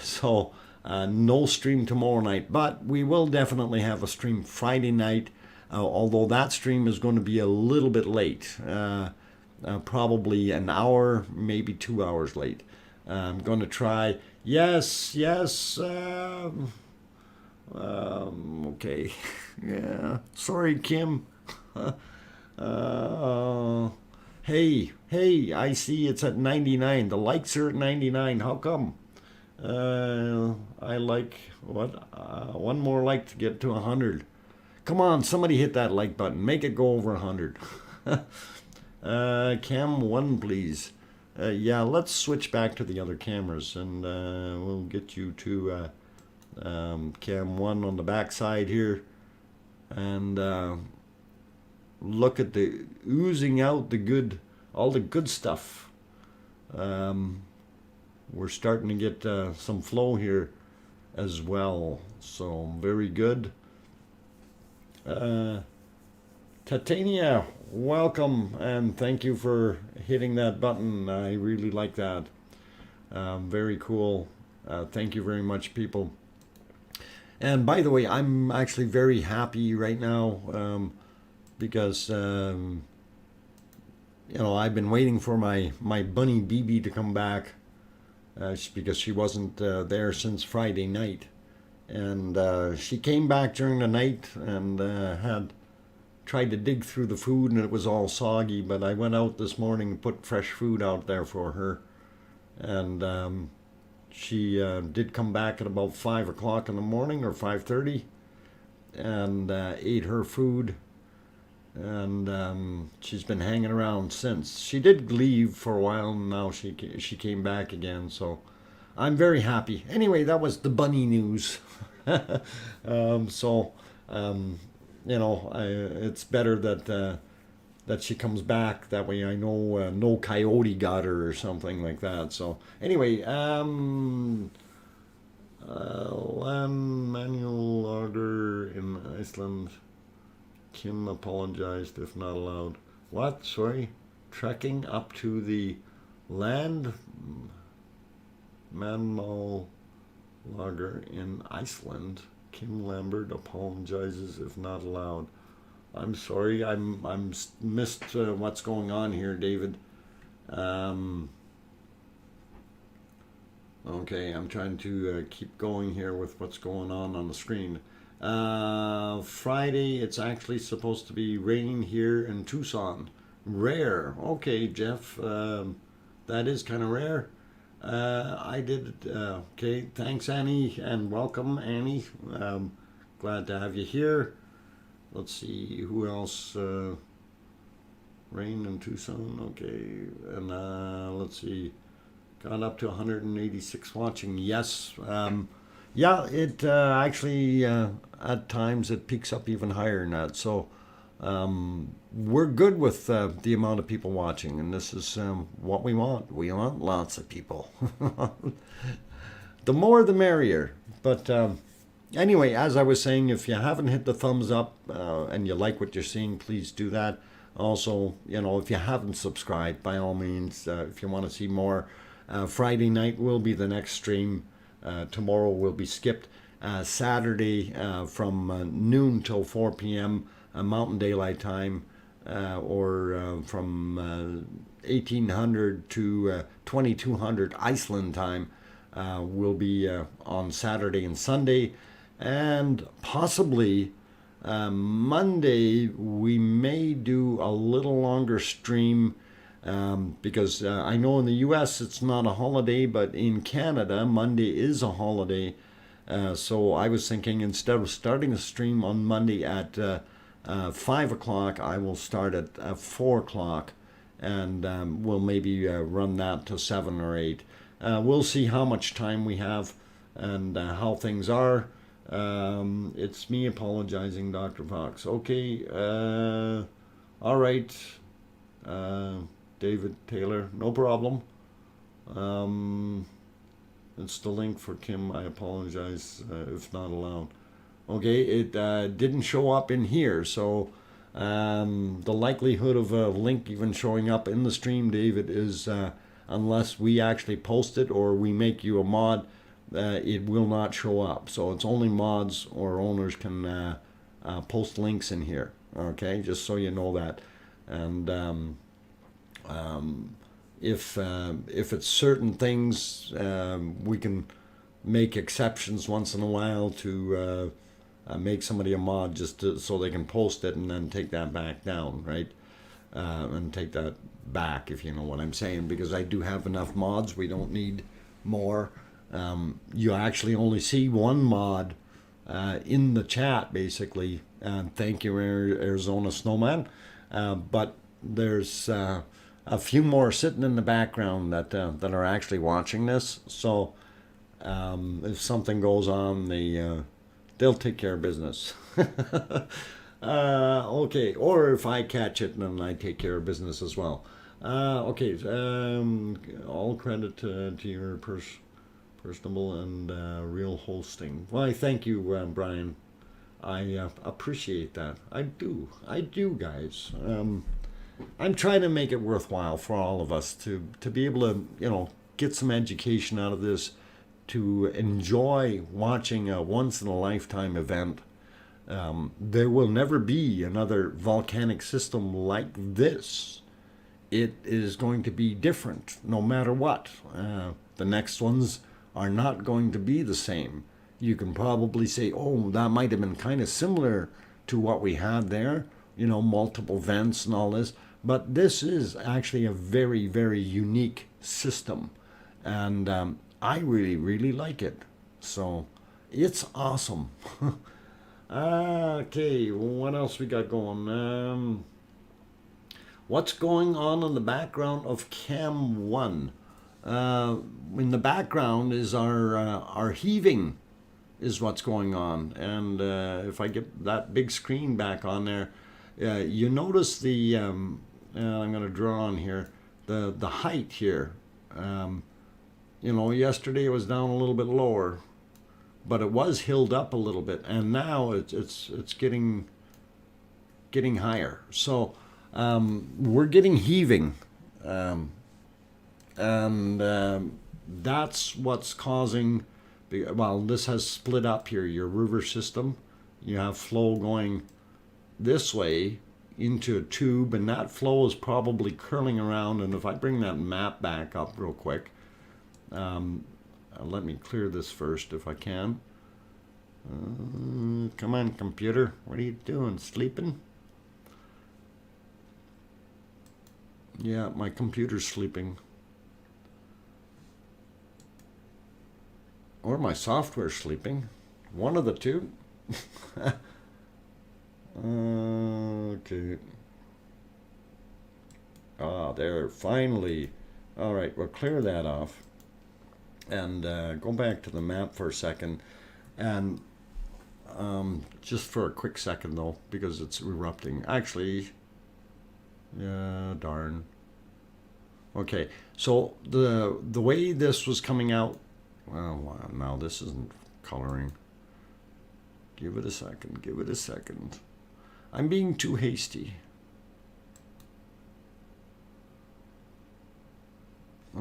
So no stream tomorrow night, but we will definitely have a stream Friday night, although that stream is going to be a little bit late, probably an hour, maybe 2 hours late. I'm going to try. Yes. Okay. Yeah. Sorry, Kim. Hey, I see it's at 99. The likes are at 99. How come? I like, what? One more like to get to 100. Come on, somebody hit that like button. Make it go over 100. Cam 1, please. Yeah, let's switch back to the other cameras, and we'll get you to Cam 1 on the back side here. And look at the oozing out all the good stuff. We're starting to get some flow here as well, so very good. Titania, welcome, and thank you for hitting that button. I really like that. Very cool. Thank you very much, people. And by the way, I'm actually very happy right now because I've been waiting for my bunny BB to come back because she wasn't there since Friday night, and she came back during the night and had tried to dig through the food, and it was all soggy. But I went out this morning and put fresh food out there for her, and she did come back at about 5 o'clock in the morning, or 5:30, and ate her food, and she's been hanging around since. She did leave for a while, and now she came back again, so I'm very happy. Anyway, that was the bunny news. It's better that she comes back. That way I know no coyote got her or something like that. So anyway, land manual order in Iceland. Kim apologized if not allowed. What? Sorry? Trekking up to the land manual logger in Iceland. Kim Lambert apologizes if not allowed. I'm sorry, I'm missed what's going on here, David. Okay, I'm trying to keep going here with what's going on the screen. Friday, it's actually supposed to be raining here in Tucson. Rare. Okay, Jeff, that is kind of rare. I did it. Okay, thanks, Annie, and welcome, Annie. Glad to have you here. Let's see who else. Rain in Tucson. Okay, and let's see. Got up to 186 watching. Yes. Yeah, it actually at times it peaks up even higher than that. So we're good with the amount of people watching, and this is what we want. We want lots of people. The more the merrier. But anyway, as I was saying, if you haven't hit the thumbs up and you like what you're seeing, please do that. Also, if you haven't subscribed, by all means, if you want to see more, Friday night will be the next stream. tomorrow will be skipped. Saturday from noon till 4 p.m. Mountain Daylight Time, or from 1800 to 2200 Iceland time will be on Saturday and Sunday. And possibly Monday we may do a little longer stream, because I know in the US it's not a holiday, but in Canada Monday is a holiday. So I was thinking, instead of starting a stream on Monday at 5 o'clock, I will start at 4 o'clock, and we'll maybe run that to 7 or 8. We'll see how much time we have and how things are. It's me apologizing, Dr. Fox. Okay, all right, David Taylor, no problem. It's the link for Kim. I apologize if not allowed. Okay, it didn't show up in here, so the likelihood of a link even showing up in the stream, David, is unless we actually post it or we make you a mod, it will not show up. So it's only mods or owners can post links in here. Okay, just so you know that. And if it's certain things, we can make exceptions once in a while to make somebody a mod, just so they can post it and then take that back down, right? And take that back, if you know what I'm saying, because I do have enough mods. We don't need more. You actually only see one mod in the chat, basically. Thank you, Arizona Snowman. But there's a few more sitting in the background that are actually watching this. So if something goes on, they'll take care of business. Okay, or if I catch it, then I take care of business as well. Okay, all credit to your personable and real hosting. Why, thank you, Brian. I appreciate that. I do, guys. I'm trying to make it worthwhile for all of us to be able to, get some education out of this, to enjoy watching a once-in-a-lifetime event. There will never be another volcanic system like this. It is going to be different no matter what. The next ones are not going to be the same. You can probably say, oh, that might have been kind of similar to what we had there, multiple vents and all this. But this is actually a very, very unique system. And I really, really like it. So it's awesome. Okay, what else we got going? What's going on in the background of Cam 1? In the background is our heaving is what's going on. And if I get that big screen back on there, you notice the, I'm going to draw on here, the height here. Yesterday it was down a little bit lower, but it was hilled up a little bit, and now it's getting higher. So we're getting heaving, and that's what's causing. Well, this has split up here. Your river system, you have flow going this way into a tube, and that flow is probably curling around. And if I bring that map back up real quick, let me clear this first if I can. Come on, computer. What are you doing? Sleeping? Yeah, my computer's sleeping. Or my software's sleeping. One of the two. Okay. There, finally. All right, we'll clear that off. And go back to the map for a second. And just for a quick second, though, because it's erupting. Actually, yeah, darn. Okay, so the way this was coming out, well, now this isn't coloring. Give it a second, give it a second. I'm being too hasty.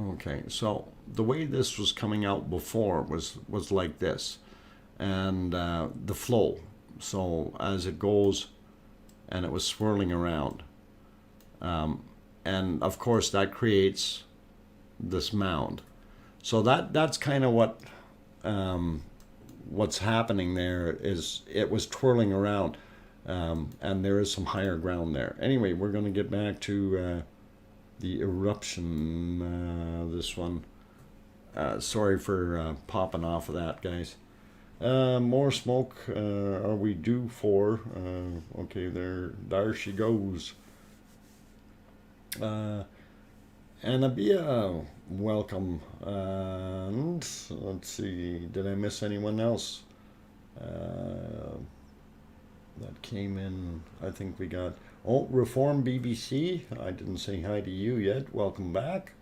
Okay, so the way this was coming out before was like this, and the flow. So as it goes, and it was swirling around, and of course that creates this mound. So that's kind of what's happening there is it was twirling around, and there is some higher ground there. Anyway, we're going to get back to the eruption. This one. Sorry for popping off of that, guys. More smoke. Are we due for? Okay, there she goes. Anabia, welcome. And let's see, did I miss anyone else that came in? I think we got, Reform BBC. I didn't say hi to you yet. Welcome back.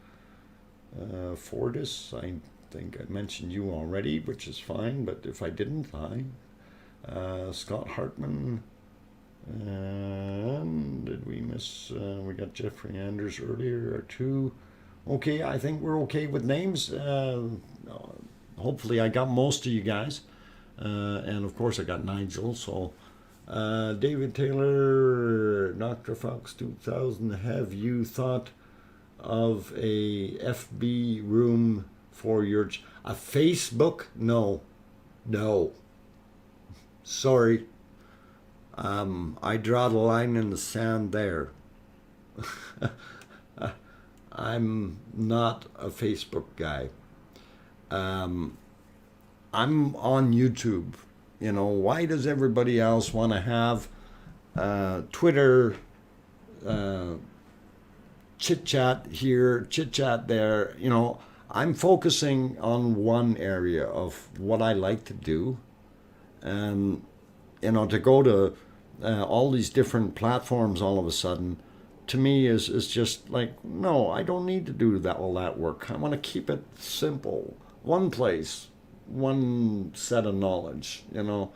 Fortis, I think I mentioned you already, which is fine, but if I didn't, hi. Scott Hartman. And did we miss? We got Jeffrey Anders earlier too. Okay, I think we're okay with names. Hopefully, I got most of you guys, and of course, I got Nigel. So, David Taylor, DrFox2000. Have you thought of a FB room for your a Facebook? No. Sorry. I draw the line in the sand there. I'm not a Facebook guy. I'm on YouTube. You know, why does everybody else want to have Twitter, chit chat here, chit chat there? You know, I'm focusing on one area of what I like to do. And, you know, to go to all these different platforms all of a sudden, to me is just like, no, I don't need to do all that work. I want to keep it simple. One place, one set of knowledge, you know.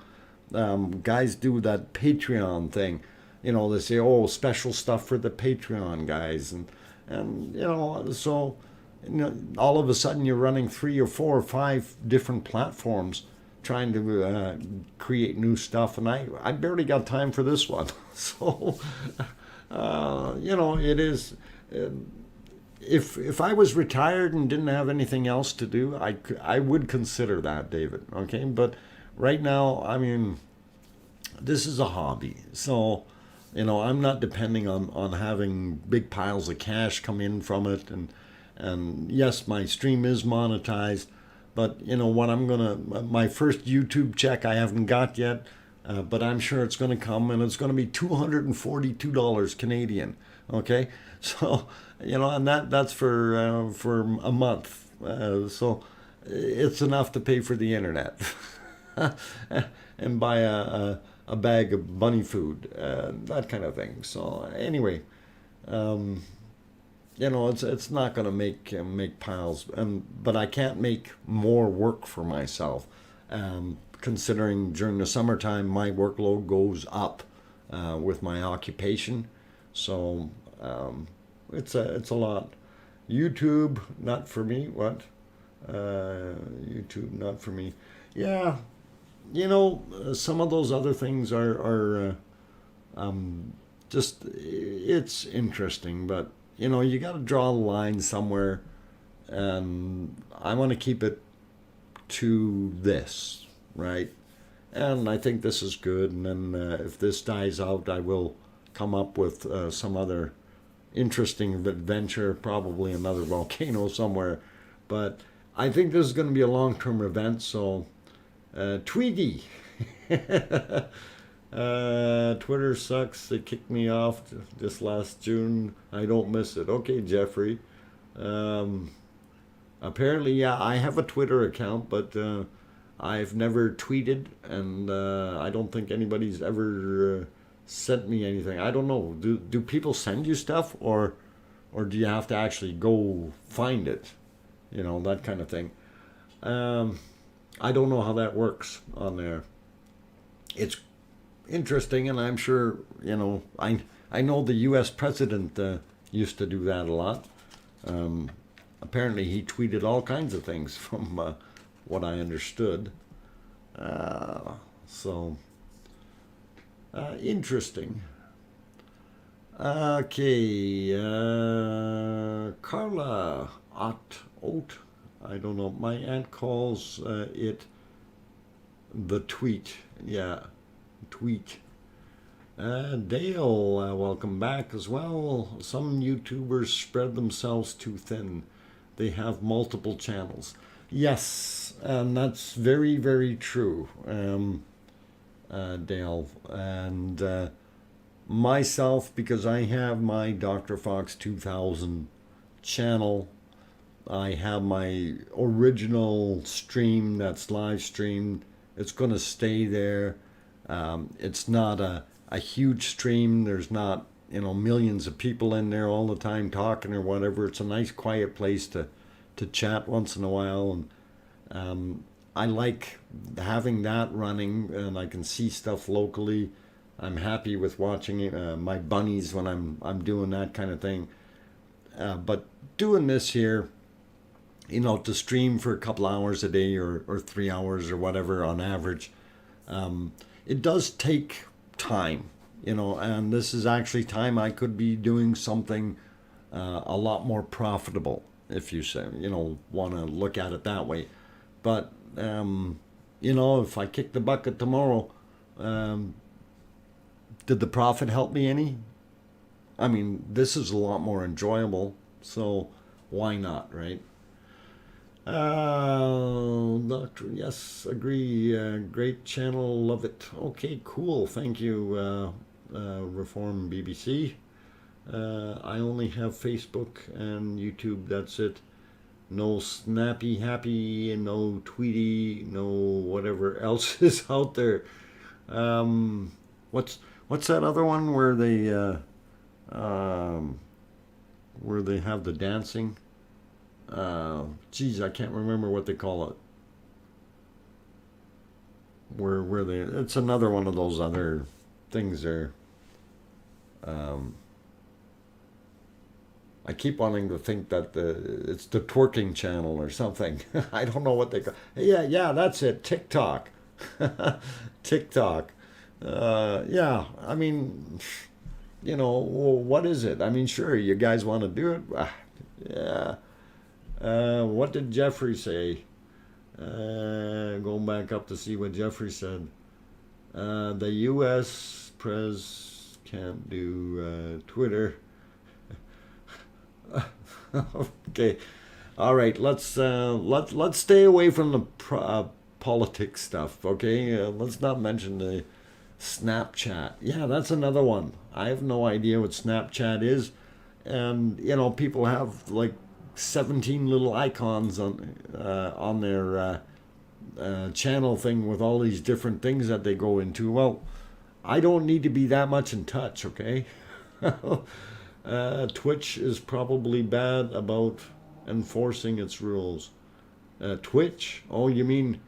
Guys do that Patreon thing. You know, they say, oh, special stuff for the Patreon guys. And you know, so, you know, all of a sudden you're running 3 or 4 or 5 different platforms trying to create new stuff, and I barely got time for this one. So, you know, it is. If I was retired and didn't have anything else to do, I would consider that, David. Okay, but right now, I mean, this is a hobby, so you know, I'm not depending on having big piles of cash come in from it, and yes, my stream is monetized. But you know what, my first YouTube check I haven't got yet, but I'm sure it's going to come, and it's going to be $242 Canadian. Okay, so you know, and that's for a month. So it's enough to pay for the internet and buy a bag of bunny food, that kind of thing. So anyway. You know, it's not going to make piles, but I can't make more work for myself, considering during the summertime my workload goes up with my occupation, so it's a lot. YouTube not for me. What? YouTube not for me. Yeah, you know, some of those other things are just, it's interesting, but you know, you got to draw a line somewhere, and I want to keep it to this, right? And I think this is good, and then if this dies out, I will come up with some other interesting adventure, probably another volcano somewhere. But I think this is going to be a long-term event, so Tweety. Twitter sucks. They kicked me off this last June. I don't miss it. Okay, Jeffrey. Apparently, yeah, I have a Twitter account, but I've never tweeted, and I don't think anybody's ever sent me anything. I don't know. Do people send you stuff, or do you have to actually go find it? You know, that kind of thing. I don't know how that works on there. It's interesting, and I'm sure, you know, I know the U.S. president used to do that a lot. apparently he tweeted all kinds of things from what I understood. So interesting. Okay, Carla Oat. I don't know. My aunt calls it the tweet. Yeah, tweet. Dale, welcome back as well. Some YouTubers spread themselves too thin. They have multiple channels. Yes, and that's very, very true, Dale. And myself, because I have my DrFox2000 channel, I have my original stream that's live streamed. It's going to stay there. It's not a huge stream. There's not, millions of people in there all the time talking or whatever. It's a nice quiet place to chat once in a while. And I like having that running, and I can see stuff locally. I'm happy with watching my bunnies when I'm doing that kind of thing. But doing this here, to stream for a couple hours a day or 3 hours or whatever on average, it does take time, and this is actually time I could be doing something a lot more profitable, if you say, want to look at it that way. But, if I kick the bucket tomorrow, did the profit help me any? I mean, this is a lot more enjoyable, so why not, right? Doctor, yes, agree. Great channel, love it. Okay, cool. Thank you, Reform BBC. I only have Facebook and YouTube. That's it. No Snappy Happy, no Tweety, no whatever else is out there. What's that other one where they have the dancing? Geez, I can't remember what they call it. Where they? It's another one of those other things there. I keep wanting to think that it's the twerking channel or something. I don't know what they call. Yeah, that's it. TikTok. TikTok. Yeah, I mean, what is it? I mean, sure, you guys want to do it. Yeah. What did Jeffrey say? Going back up to see what Jeffrey said. The U.S. Pres can't do Twitter. Okay, all right. Let's stay away from the politics stuff. Okay, let's not mention the Snapchat. Yeah, that's another one. I have no idea what Snapchat is, and people have like 17 little icons on their channel thing with all these different things that they go into. Well, I don't need to be that much in touch, okay? Twitch is probably bad about enforcing its rules. Twitch? Oh, you mean,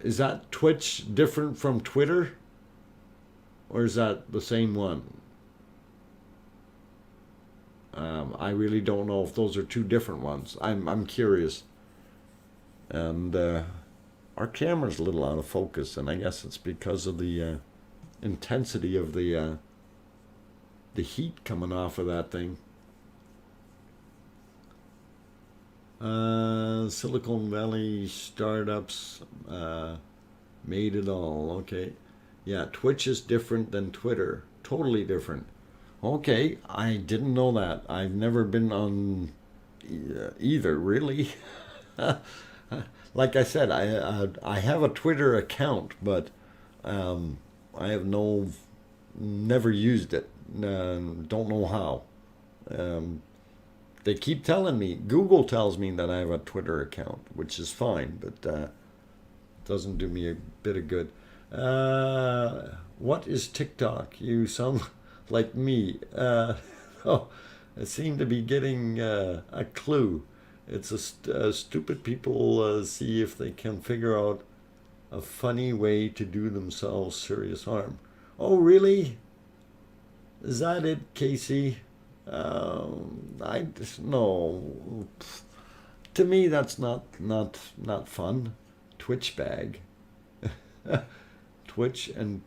is that Twitch different from Twitter? Or is that the same one? I really don't know if those are two different ones. I'm curious. And our camera's a little out of focus, and I guess it's because of the intensity of the heat coming off of that thing. Silicon Valley startups made it all. Okay. Yeah, Twitch is different than Twitter. Totally different. Okay, I didn't know that. I've never been on either, really. Like I said, I have a Twitter account, but I have never used it. Don't know how. They keep telling me, Google tells me that I have a Twitter account, which is fine, but doesn't do me a bit of good. What is TikTok? You sound like me. Oh, I seem to be getting a clue. It's a stupid people see if they can figure out a funny way to do themselves serious harm. Oh, really? Is that it, Casey? I just no. To me, that's not fun. Twitch bag. Twitch and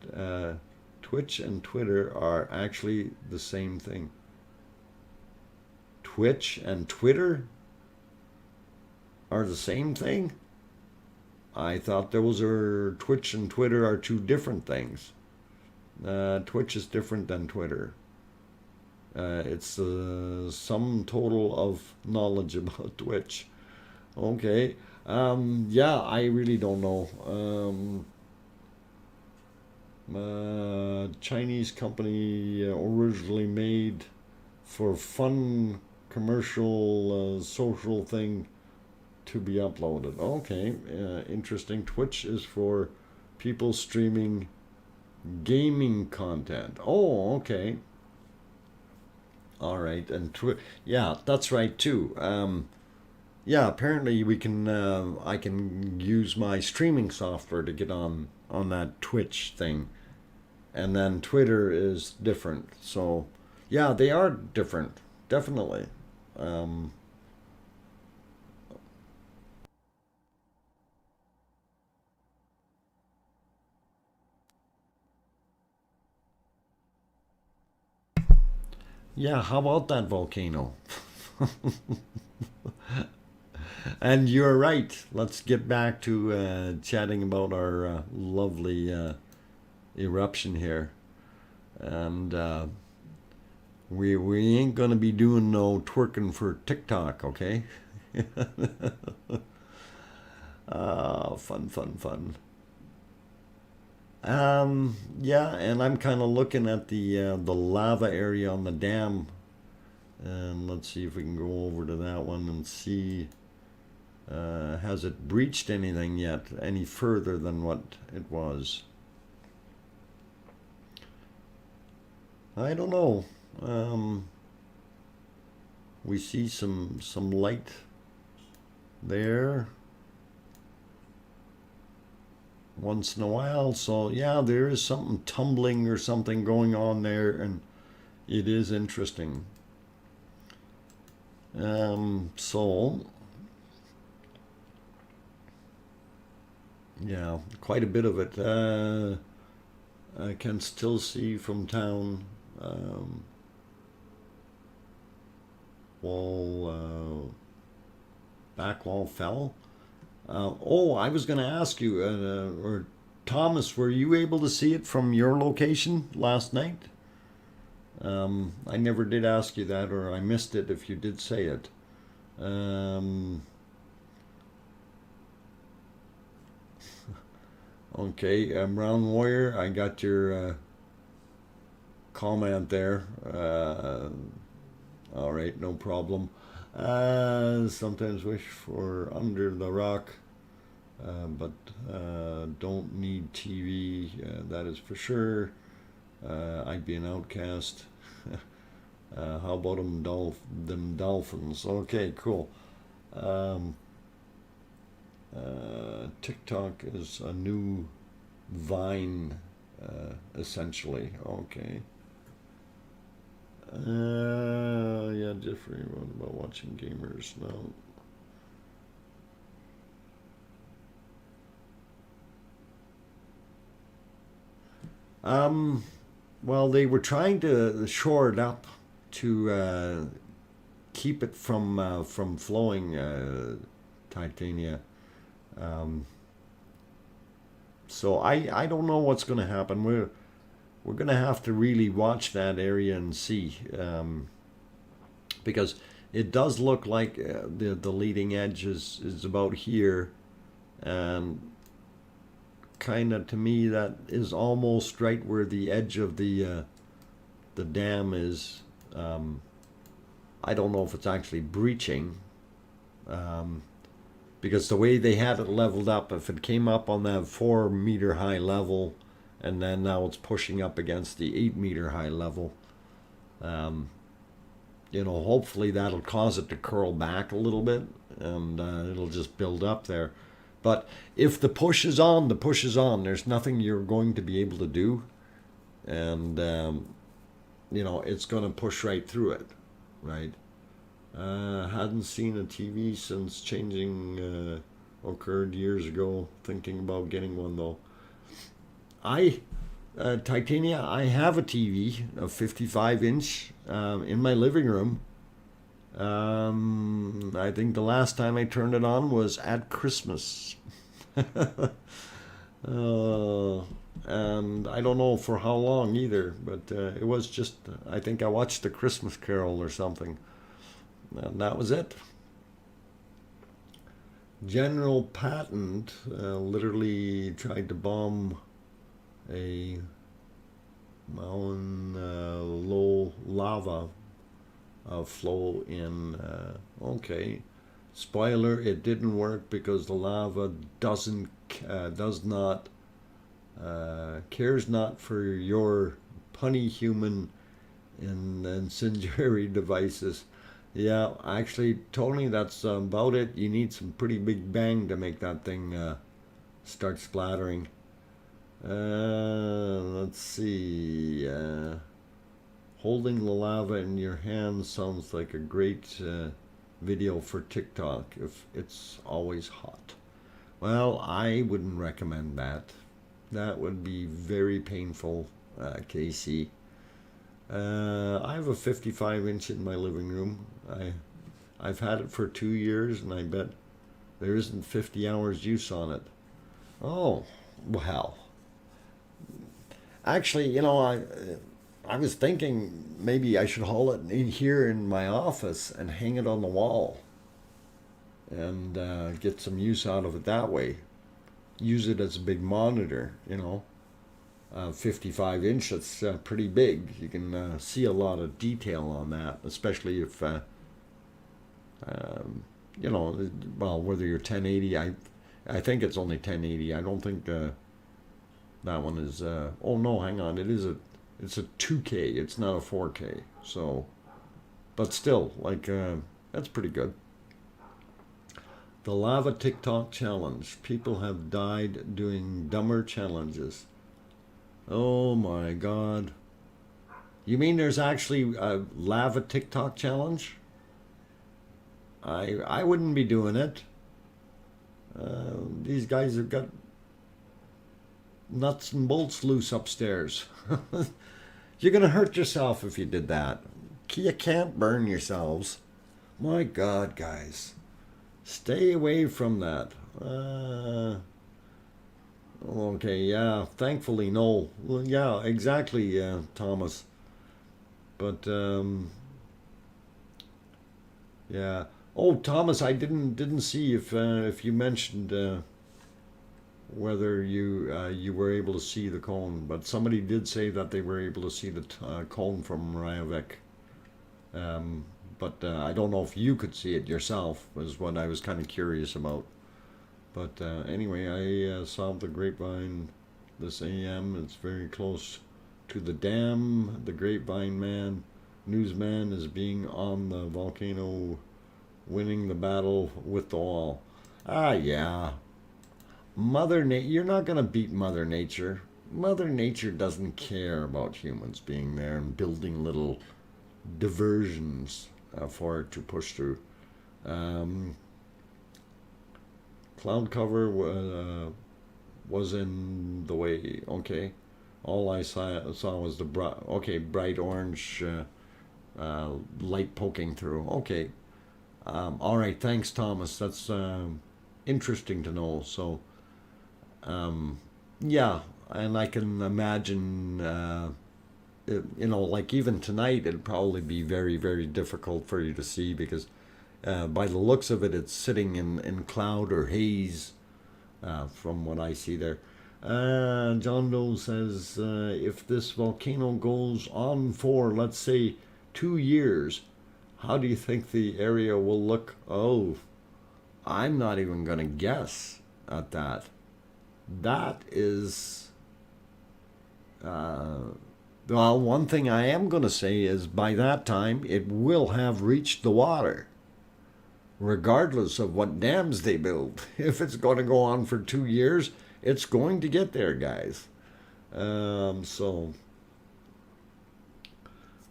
Twitch and Twitter are actually the same thing. Twitch and Twitter are the same thing? I thought those are Twitch and Twitter are two different things. Twitch is different than Twitter. It's the sum total of knowledge about Twitch. Okay. Yeah, I really don't know. Chinese company originally made for fun commercial social thing to be uploaded. Okay, interesting. Twitch is for people streaming gaming content. Oh, okay. All right, and yeah, that's right too. Yeah, apparently we can. I can use my streaming software to get on that Twitch thing, and then Twitter is different. So, yeah, they are different, definitely. Um, yeah, how about that volcano? And you're right. Let's get back to chatting about our lovely eruption here. And we ain't gonna be doing no twerking for TikTok, okay? Fun, fun, fun. Yeah, and I'm kind of looking at the lava area on the dam, and let's see if we can go over to that one and see. Has it breached anything yet, any further than what it was? I don't know. We see some light there once in a while. So yeah, there is something tumbling or something going on there, and it is interesting. So yeah, quite a bit of it. I can still see from town. Wall, back wall fell. Oh, I was going to ask you, or Thomas, were you able to see it from your location last night? I never did ask you that, or I missed it if you did say it. Um, okay, Brown Warrior, I got your comment there. All right, no problem. Sometimes wish for under the rock, but don't need TV. That is for sure. I'd be an outcast. How about them dolphins? Okay, cool. Um, TikTok is a new Vine, essentially. Okay. Yeah, Jeffrey, what about watching gamers? No. Um, well, they were trying to shore it up to keep it from flowing titania. Um, so I don't know what's going to happen. We're going to have to really watch that area and see, because it does look like the leading edge is about here, and kind of to me that is almost right where the edge of the dam is. I don't know if it's actually breaching, um, because the way they had it leveled up, if it came up on that 4 meter high level, and then now it's pushing up against the 8 meter high level, um, hopefully that'll cause it to curl back a little bit, and it'll just build up there. But if the push is on, the push is on. There's nothing you're going to be able to do, and it's going to push right through it. right? Hadn't seen a TV since changing occurred years ago. Thinking about getting one though. I Titania, I have a TV, a 55-inch, in my living room. I think the last time I turned it on was at Christmas. uh, and I don't know for how long either, but it was just, I think I watched the Christmas Carol or something, and that was it. General Patton literally tried to bomb a mountain low lava flow in. Okay, spoiler: it didn't work because the lava does not cares not for your punny human and incendiary devices. Yeah, actually, Tony, that's about it. You need some pretty big bang to make that thing start splattering. Let's see. Holding the lava in your hand sounds like a great video for TikTok if it's always hot. Well, I wouldn't recommend that. That would be very painful, Casey. I have a 55-inch in my living room. I've had it for 2 years, and I bet there isn't 50 hours use on it. Oh, well. Actually, I was thinking maybe I should haul it in here in my office and hang it on the wall and get some use out of it that way. Use it as a big monitor, 55-inch, that's pretty big. You can see a lot of detail on that, especially if, well, whether you're 1080, I think it's only 1080. I don't think that one is, oh no, hang on, it's a 2K, it's not a 4K, so, but still, that's pretty good. The Lava TikTok Challenge. People have died doing dumber challenges. Oh my God. You mean there's actually a lava TikTok challenge? I wouldn't be doing it. These guys have got nuts and bolts loose upstairs. You're going to hurt yourself if you did that. You can't burn yourselves. My God, guys. Stay away from that. Okay, yeah, thankfully, no. Well, yeah, exactly, Thomas. But, yeah. Oh, Thomas, I didn't see if you mentioned whether you were able to see the cone, but somebody did say that they were able to see the cone from Rajavik. But I don't know if you could see it yourself, was what I was kind of curious about. But anyway, I saw the grapevine this AM. It's very close to the dam. The grapevine newsman is being on the volcano, winning the battle with the wall. Ah, yeah. You're not going to beat Mother Nature. Mother Nature doesn't care about humans being there and building little diversions for it to push through. Cloud cover was in the way. Okay, all I saw was the bright orange light poking through. Okay, all right. Thanks, Thomas. That's interesting to know. So, yeah, and I can imagine. Like even tonight, it'd probably be very, very difficult for you to see because by the looks of it, it's sitting in cloud or haze from what I see there. John Doe says, if this volcano goes on for, let's say, 2 years, how do you think the area will look? Oh, I'm not even going to guess at that. That is... well, one thing I am going to say is by that time, it will have reached the water, regardless of what dams they build. If it's going to go on for 2 years, it's going to get there, guys. So,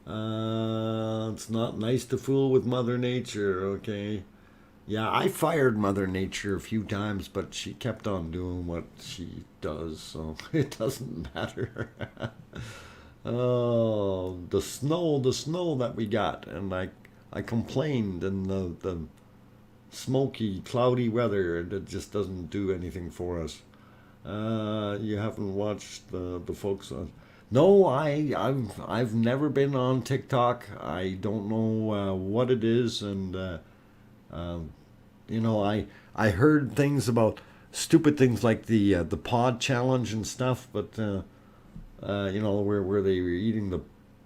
It's not nice to fool with Mother Nature, okay? Yeah, I fired Mother Nature a few times, but she kept on doing what she does, so it doesn't matter. Oh, the snow that we got, and I complained, and the smoky, cloudy weather, it just doesn't do anything for us. You haven't watched the folks on. No, I've never been on TikTok. I don't know what it is, and um, I heard things about stupid things like the pod challenge and stuff, but where they were eating the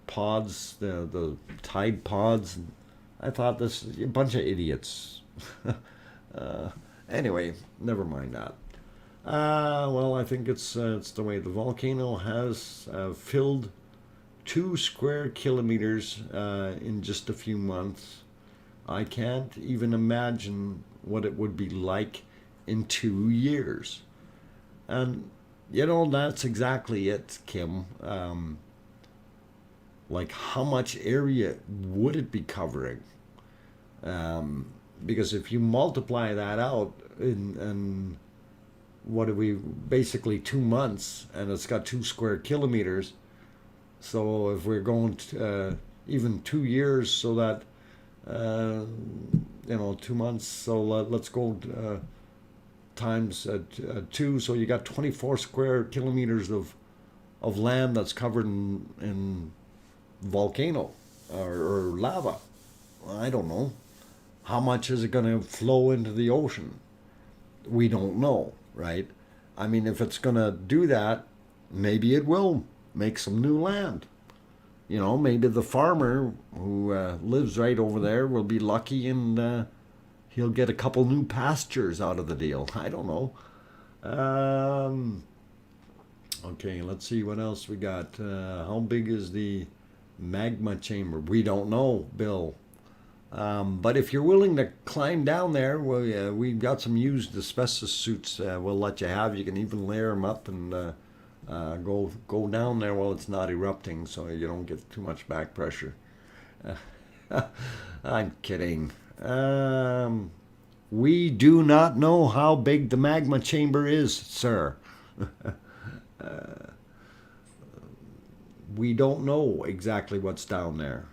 pods, the Tide pods. And I thought this a bunch of idiots. uh, anyway, never mind that. Well, I think it's the way the volcano has filled 2 square kilometers in just a few months. I can't even imagine what it would be like in 2 years. And that's exactly it, Kim. Like, how much area would it be covering? Because if you multiply that out in what are we, basically 2 months, and it's got 2 square kilometers. So if we're going to, even 2 years, so that 2 months. So let's go times two. So you got 24 square kilometers of land that's covered in volcano or lava. I don't know. How much is it going to flow into the ocean? We don't know, right? I mean, if it's going to do that, maybe it will make some new land. Maybe the farmer who lives right over there will be lucky, and he'll get a couple new pastures out of the deal. I don't know. Okay, let's see what else we got. How big is the magma chamber? We don't know, Bill. But if you're willing to climb down there, well, we've got some used asbestos suits we'll let you have. You can even layer them up and go down there while it's not erupting, so you don't get too much back pressure. I'm kidding. We do not know how big the magma chamber is, sir. We don't know exactly what's down there.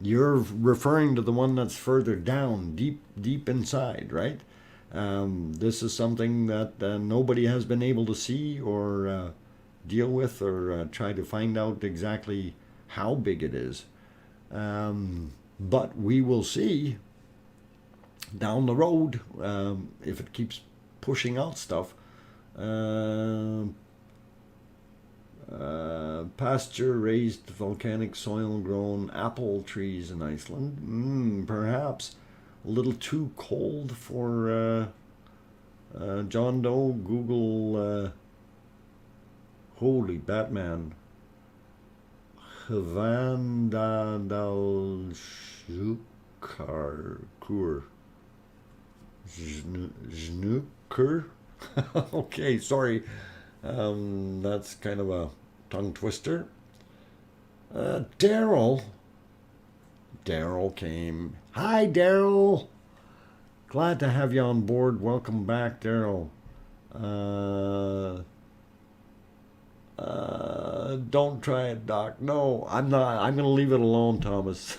You're referring to the one that's further down, deep inside, right? This is something that nobody has been able to see or deal with or try to find out exactly how big it is. But we will see down the road if it keeps pushing out stuff. Pasture-raised volcanic soil-grown apple trees in Iceland. Perhaps a little too cold for John Doe. Google, holy Batman. Hvandalsjukarkur. Snooker? Okay, sorry. That's kind of a tongue twister. Daryl. Daryl came. Hi, Daryl. Glad to have you on board. Welcome back, Daryl. Don't try it, Doc. No, I'm not. I'm going to leave it alone, Thomas.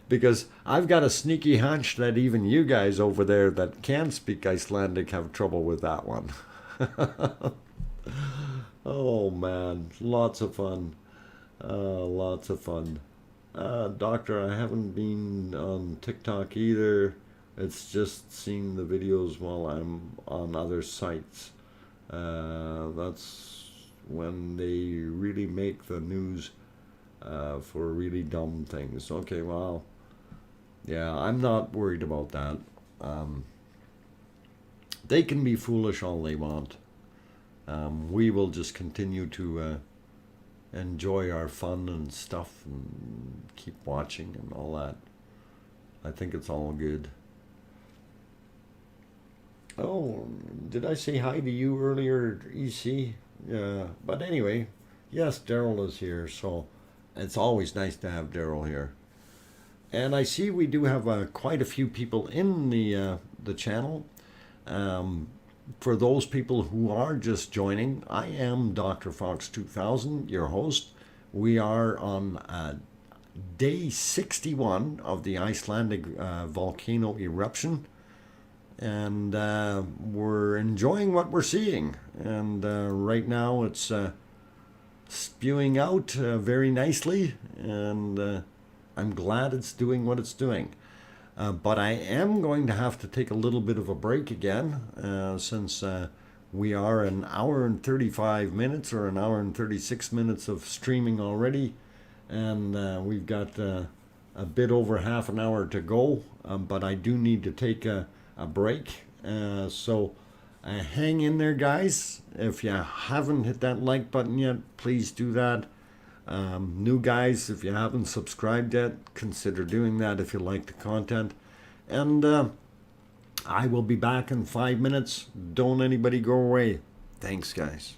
Because I've got a sneaky hunch that even you guys over there that can speak Icelandic have trouble with that one. Oh man, lots of fun. Lots of fun. Doctor, I haven't been on TikTok either. It's just seen the videos while I'm on other sites. That's when they really make the news for really dumb things. Okay, well, yeah, I'm not worried about that. They can be foolish all they want. We will just continue to enjoy our fun and stuff and keep watching and all that. I think it's all good. Oh, did I say hi to you earlier, EC? But anyway, Yes, Daryl is here, so it's always nice to have Daryl here. And I see we do have quite a few people in the channel. Um, for those people who are just joining, I am DrFox2000, your host. We are on day 61 of the Icelandic volcano eruption, and we're enjoying what we're seeing. And right now it's spewing out very nicely, and I'm glad it's doing what it's doing. But I am going to have to take a little bit of a break again, since we are an hour and 35 minutes or an hour and 36 minutes of streaming already, and we've got a bit over half an hour to go. But I do need to take a break. So hang in there, guys. If you haven't hit that like button yet, please do that. New guys, if you haven't subscribed yet, consider doing that if you like the content. And I will be back in 5 minutes. Don't anybody go away. Thanks, guys.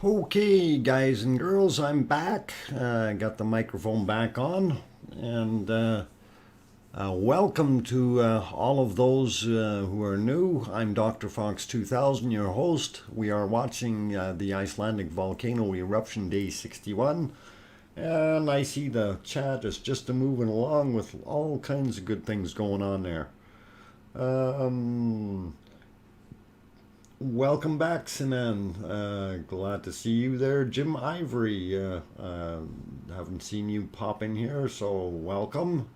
Okay, guys and girls, I'm back. Got the microphone back on, and welcome to all of those who are new. I'm DrFox2000, your host. We are watching the Icelandic volcano eruption day 61, and I see the chat is just moving along with all kinds of good things going on there. Welcome back, Sinan. Glad to see you there. Jim Ivory, haven't seen you pop in here, so welcome.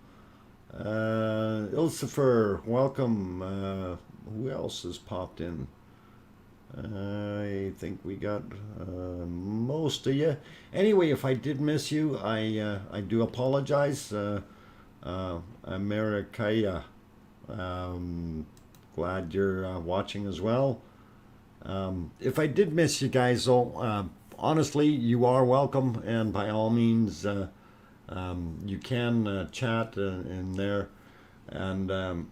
Ilsifer, welcome. Who else has popped in? I think we got most of you. Anyway, if I did miss you, I do apologize. Americaya, glad you're watching as well. If I did miss you guys, though, honestly, you are welcome, and by all means, you can chat in there. And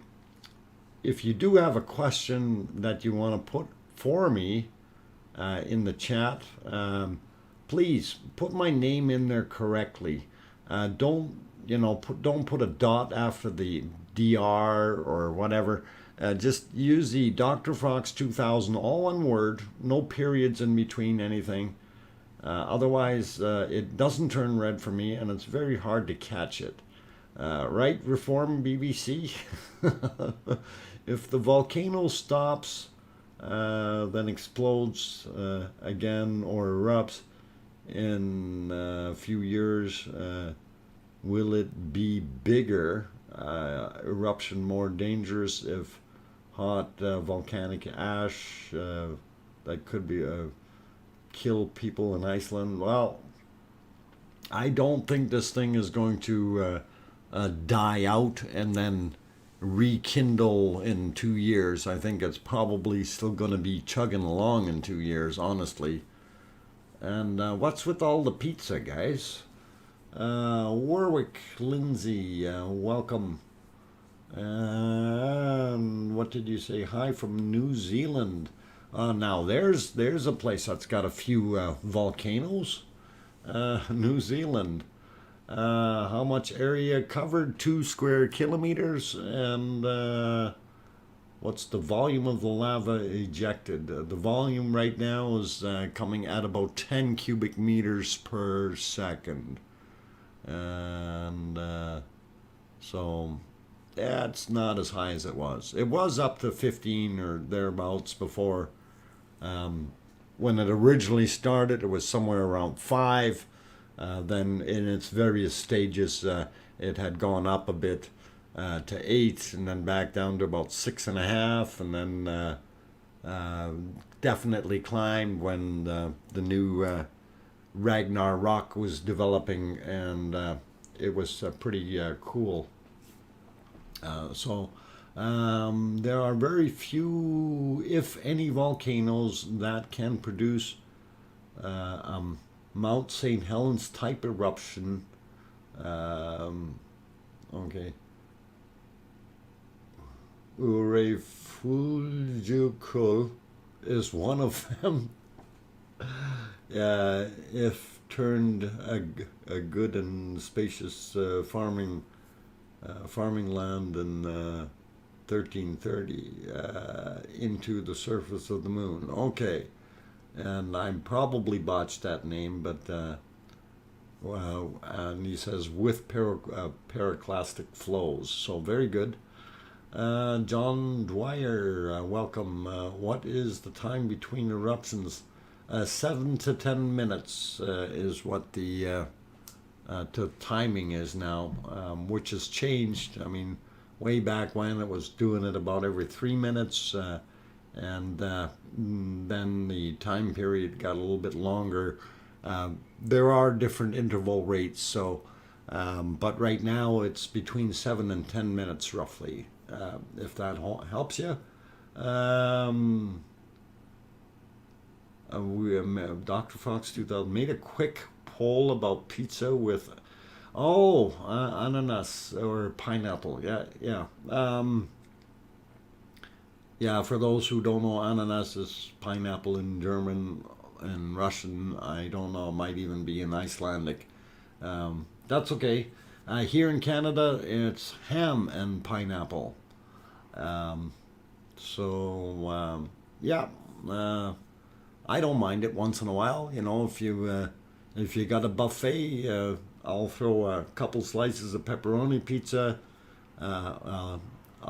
if you do have a question that you want to put for me in the chat, please put my name in there correctly. Don't don't put a dot after the DR or whatever. Just use the DrFox2000, all one word, no periods in between anything. Otherwise, it doesn't turn red for me, and it's very hard to catch it. Right, Reform BBC? If the volcano stops, then explodes again or erupts in a few years, will it be bigger? Eruption more dangerous if hot volcanic ash that could be kill people in Iceland? Well, I don't think this thing is going to die out and then rekindle in 2 years. I think it's probably still going to be chugging along in 2 years, honestly. And what's with all the pizza, guys? Warwick Lindsay, welcome. And what did you say? Hi from New Zealand. Now there's a place that's got a few volcanoes. New Zealand. How much area covered? 2 square kilometers. And what's the volume of the lava ejected? The volume right now is coming at about 10 cubic meters per second. And so it's not as high as it was. It was up to 15 or thereabouts before. When it originally started, it was somewhere around 5. Then in its various stages, it had gone up a bit to 8, and then back down to about 6.5, and then definitely climbed when the new Ragnar rock was developing, and it was pretty cool. So there are very few, if any, volcanoes that can produce Mount St. Helens type eruption. Okay. Urefulgukul is one of them. If turned a good and spacious farming land in 1330 into the surface of the moon. Okay, and I probably botched that name, but and he says with periclastic flows. So very good. John Dwyer, welcome. What is the time between eruptions? 7 to 10 minutes is what the timing is now, which has changed. I mean, way back when it was doing it about every 3 minutes, and then the time period got a little bit longer. There are different interval rates, so but right now it's between 7 and 10 minutes roughly, if that helps you. DrFox2000 made a quick poll about pizza with ananas or pineapple. Yeah. Yeah, for those who don't know, ananas is pineapple in German, in Russian. I don't know. It might even be in Icelandic. That's okay. Here in Canada, it's ham and pineapple. Um, yeah, I don't mind it once in a while. You know, if you got a buffet, I'll throw a couple slices of pepperoni pizza, a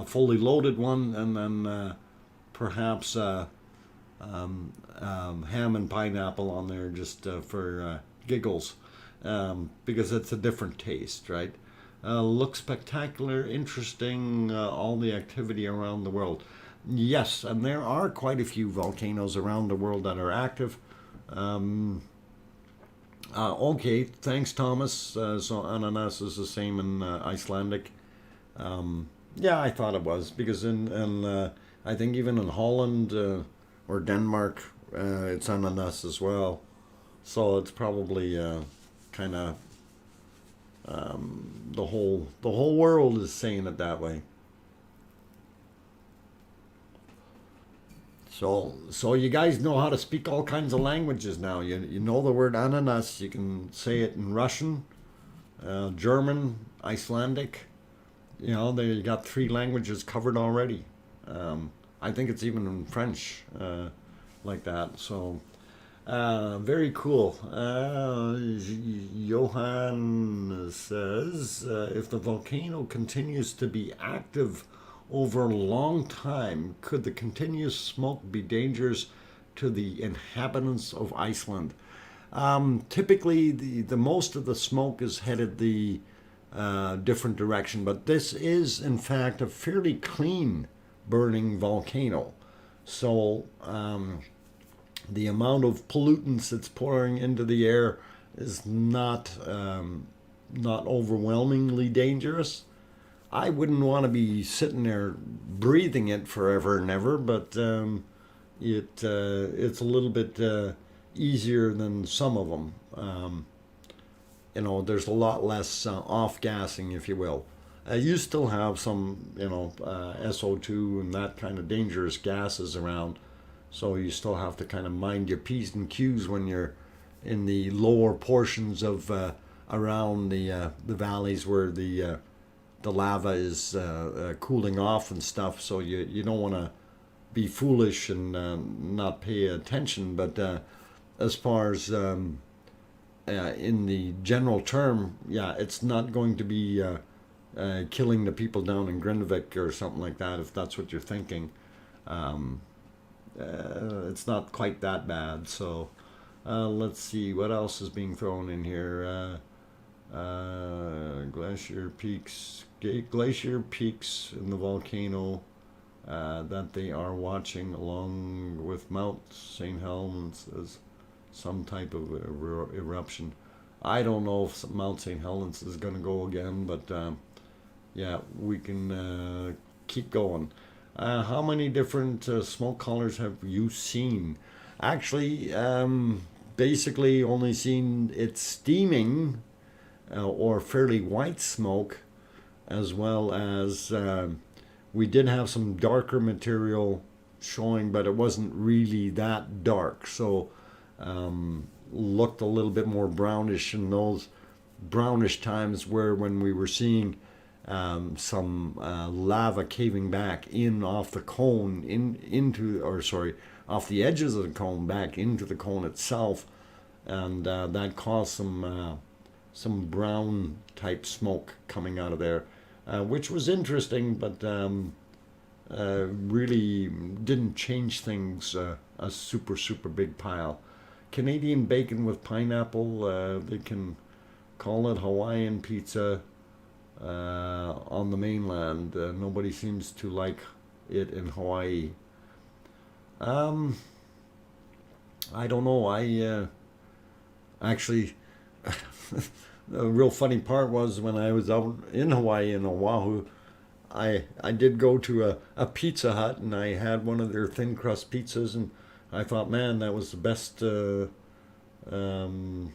fully loaded one, and then perhaps ham and pineapple on there just for giggles, because it's a different taste, right? Looks spectacular, interesting, all the activity around the world. Yes, and there are quite a few volcanoes around the world that are active. Um, okay, thanks, Thomas. So ananas is the same in Icelandic. Yeah, I thought it was because in I think even in Holland or Denmark, it's ananas as well. So it's probably kind of the whole world is saying it that way. So you guys know how to speak all kinds of languages now. You know the word ananas. You can say it in Russian, German, Icelandic. You know, they got three languages covered already. I think it's even in French, like that. So very cool. Johan says if the volcano continues to be active over a long time, could the continuous smoke be dangerous to the inhabitants of Iceland? Typically, the most of the smoke is headed the different direction, but this is in fact a fairly clean burning volcano. So the amount of pollutants that's pouring into the air is not overwhelmingly dangerous. I wouldn't want to be sitting there breathing it forever and ever, but it's a little bit easier than some of them. You know, there's a lot less off gassing, if you will. You still have some, SO2 and that kind of dangerous gases around, so you still have to kind of mind your P's and Q's when you're in the lower portions of around the valleys where the lava is cooling off and stuff. So you don't want to be foolish and not pay attention. But as far as in the general term, yeah, it's not going to be killing the people down in Grindavik or something like that, if that's what you're thinking. Um, it's not quite that bad. So let's see what else is being thrown in here. Glacier peaks in the volcano that they are watching, along with Mount St. Helens, as some type of eruption. I don't know if Mount St. Helens is going to go again, but yeah, we can keep going. How many different smoke colors have you seen? Actually, basically only seen it steaming or fairly white smoke, as well as we did have some darker material showing, but it wasn't really that dark. So looked a little bit more brownish in those brownish times where when we were seeing some lava caving back in off the cone off the edges of the cone back into the cone itself, and that caused some brown type smoke coming out of there, which was interesting, but really didn't change things a super big pile. Canadian bacon with pineapple, they can call it Hawaiian pizza on the mainland. Nobody seems to like it in Hawaii. Um, I don't know. I actually, the real funny part was when I was out in Hawaii in Oahu, I did go to a Pizza Hut and I had one of their thin crust pizzas, and I thought, man, that was the um,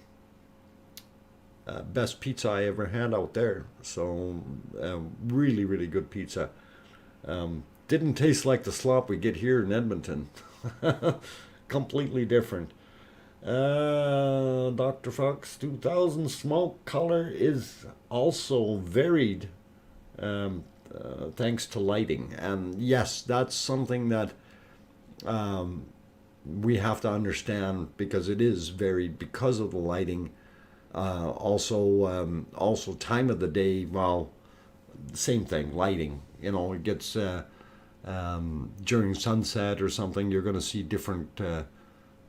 best pizza I ever had out there. So really good pizza. Didn't taste like the slop we get here in Edmonton. Completely different. DrFox2000 smoke color is also varied, thanks to lighting. And yes, that's something that we have to understand because it is varied because of the lighting. Also time of the day. Well, same thing, lighting. It gets during sunset or something. You're going to see different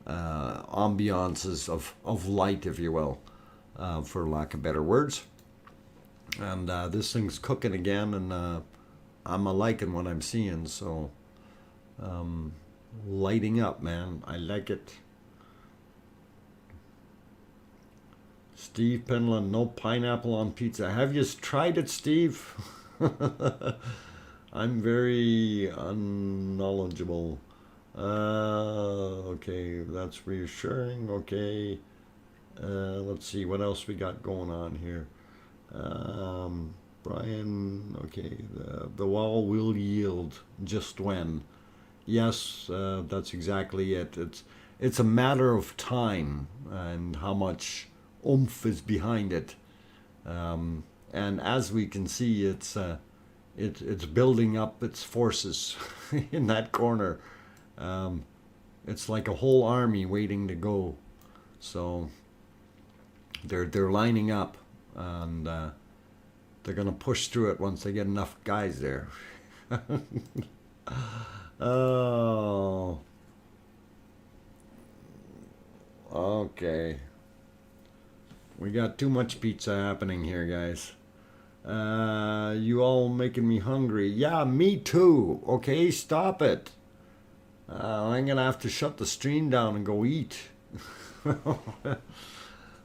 ambiances of light, if you will, for lack of better words. And this thing's cooking again, and I'm a liking what I'm seeing. So lighting up, man. I like it. Steve Penland, no pineapple on pizza. Have you tried it, Steve? I'm very unknowledgeable. Okay, that's reassuring. Okay. Let's see what else we got going on here. Brian, okay, the wall will yield just when. Yes, that's exactly it. It's a matter of time and how much oomph is behind it. And as we can see, it's building up its forces in that corner. It's like a whole army waiting to go. So they're lining up, and they're gonna push through it once they get enough guys there. Oh, okay. We got too much pizza happening here, guys. You all making me hungry. Yeah, me too. Okay, stop it. I'm gonna have to shut the stream down and go eat.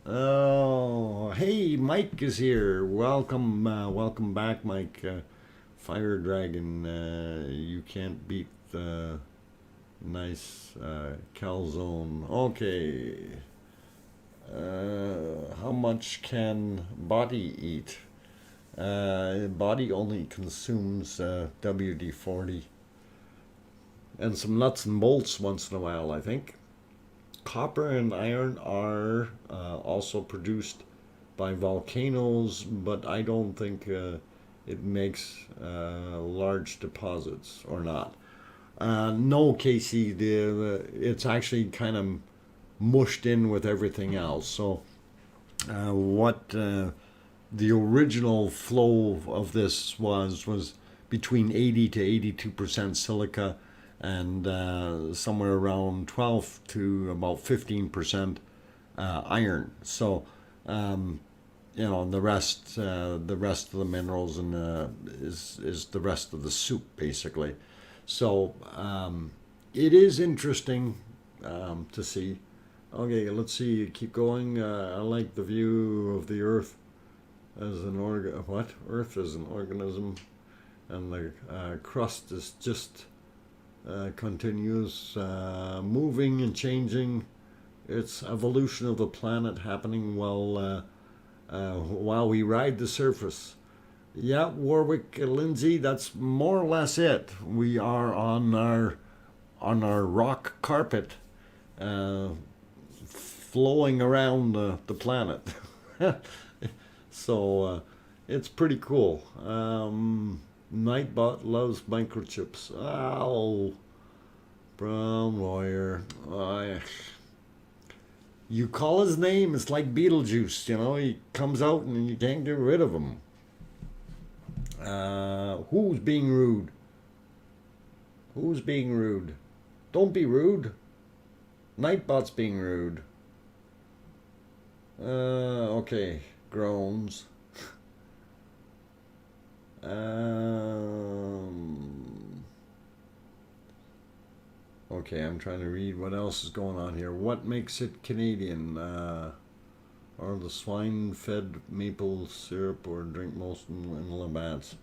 Oh, hey, Mike is here. Welcome, welcome back, Mike. Fire Dragon, you can't beat the nice calzone. Okay. How much can body eat? Body only consumes WD-40 and some nuts and bolts once in a while, I think. Copper and iron are also produced by volcanoes, but I don't think it makes large deposits or not. No, Casey, it's actually kind of mushed in with everything else. So what the original flow of this was between 80 to 82% silica and somewhere around 12 to about 15% iron. So the rest of the minerals and is the rest of the soup basically. So it is interesting to see. Okay, let's see. Keep going. I like the view of the Earth as an Earth as an organism, and the crust is just continues moving and changing. It's evolution of the planet happening while we ride the surface. Yeah, Warwick, Lindsay, that's more or less it. We are on our rock carpet, flowing around the planet. So it's pretty cool. NightBot loves microchips. Ow, brown lawyer. You call his name, it's like Beetlejuice. He comes out and you can't get rid of him. Who's being rude? Who's being rude? Don't be rude. NightBot's being rude. Okay. Groans. Okay, I'm trying to read what else is going on here. What makes it Canadian? Are the swine fed maple syrup or drink most in Labatt's?